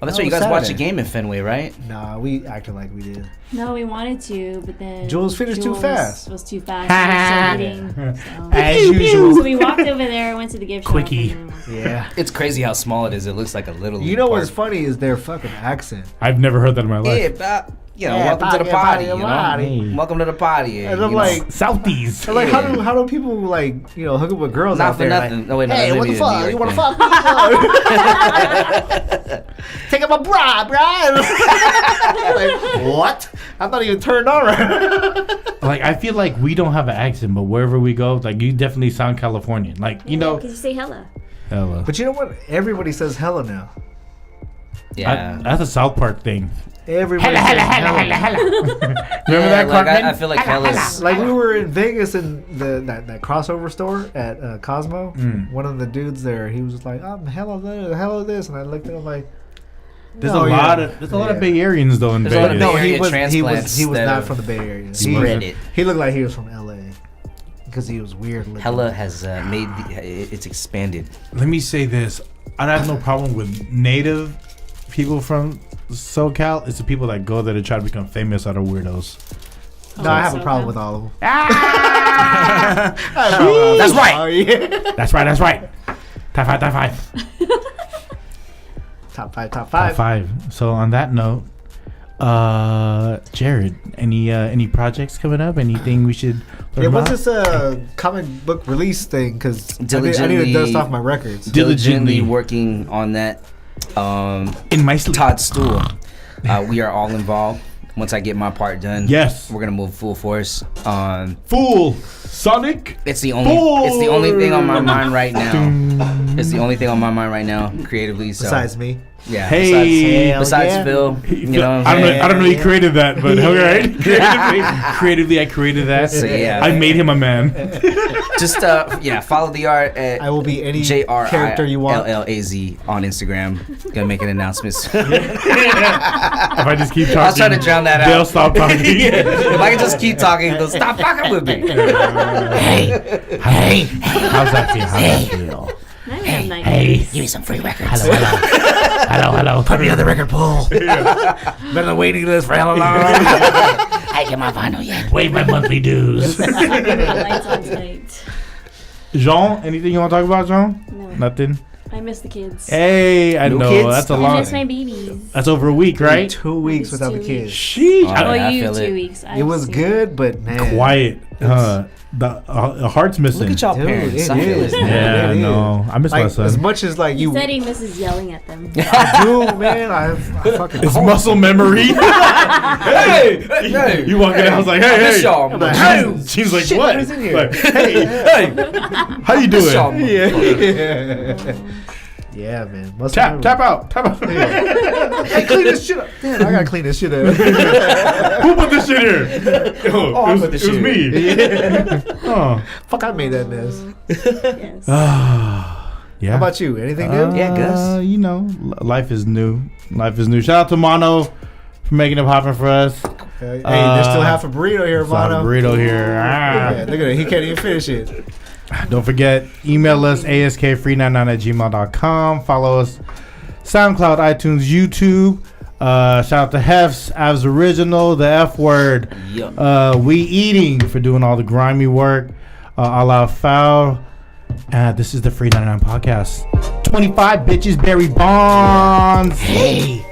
Oh, that's No, right. You guys watched a Saturday. game in Fenway, right? Nah, we acted like we did. No, we wanted to, but then Jules finished too fast. Was too fast. We were still eating, so. As So usual. we walked over there, went to the gift Quickie. shop. And then Yeah. It's crazy how small it is. It looks like a little. You know park. what's funny is their fucking accent. I've never heard that in my life. Yeah, but, you know, Yeah, welcome to the party, party. You party. know, welcome to the party. And I'm you know. like, Southeast. like how do people like hook up with girls Not out for there? nothing. Like, No, wait, no, hey, that's what the maybe a New fuck? York You want to thing. fuck? Take up a bra, like, what? I'm not even turned on. Like, I feel like we don't have an accent, but wherever we go, like, you definitely sound Californian. Like, you know. because you say hella. Hella. But you know what? Everybody says hella now. Yeah. That's a South Park thing. Everybody says hella. Remember Yeah, that, like, Cartman? I feel like hella's. Like we were in Vegas in that crossover store at Cosmo. Mm. One of the dudes there, he was just like, "I'm hella this," and I looked at him like, There's "No, a yeah." lot of Yeah. Bay Areans though in There's a lot of Vegas. Bay Area he was transplants he was that not have from the Bay Area. Spread it. He looked like he was from LA because he was weird looking. Hella has made it's expanded. Let me say this: I have no problem with native people from SoCal. It's the people that go there to try to become famous that are weirdos. No, I have a So problem bad. with all of them. That's right. Oh, yeah. That's right. That's right. Top five. Top five. Top five. Top five. So on that note, Jerrod, any projects coming up? Anything we should learn Yeah, about? what's this comic book release thing? Because I need to Diligently- dust off my records. Diligently working on that. In my sleep. Todd Stool. We are all involved. Once I get my part done, Yes. we're gonna move full force. Fool. Sonic. It's the only thing on my mind right now. It's the only thing on my mind right now, creatively. So Besides me. yeah. Hey. Besides yeah. Phil, you know. What I I'm saying? don't know. He created that, but alright. Creatively, I created that. So, yeah. I made him a man. Just follow the art at I will be any character you want. JRILLAZ on Instagram. Gonna make an announcement. If I just keep talking, I'll try to drown that out. They'll stop talking. If I can just keep talking, they'll stop fucking with me. Hey, how's that feel? How's that feel? Now you have nightmares. Give me some free records. Hello. Put me on the record pool. Been on the waiting list for hella long. I get my vinyl yet. Waive my monthly dues. Lights on tonight. Jean, anything you want to talk about, Jean? No. Nothing. I miss the kids. Hey, I No know kids? that's a I long. miss my babies. That's over a week, right? 2 weeks It's without the 2 kids. weeks. Sheesh. Oh, I- Oh, yeah, I you feel 2 it. weeks. It was good, but man. quiet. The heart's missing. Look at y'all Dude, parents. it I feel is. it. Yeah, It no, I miss my Like, son. as much as like He you, said he misses yelling at them. I do, man. I fucking. It's muscle memory. Hey, You walk in the house like, hey, miss hey. y'all. I'm like, hey, She's like, shit, what? what is in here? Like, hey, hey, how you miss y'all. doing? Yeah, man. Muscle Tap memory. out. Hey, clean this shit up. Damn, I gotta clean this shit up. Who put this shit here? I put it this was shit me. Oh. Fuck, I made that mess. Yes. Yeah. How about you? Anything new? Yeah, Gus. You know, life is new. Shout out to Mono for making it happen for us. Hey, there's still half a burrito here, Saw the Mono. burrito here. Yeah, look at it. He can't even finish it. Don't forget, email us askfree99@gmail.com. Follow us SoundCloud, iTunes, YouTube. Shout out to Hefs, Avs Original, the F Word. Yup. We Eating for doing all the grimy work. All Out Foul. This is the Free99 podcast. 25 bitches, Barry Bonds. Hey.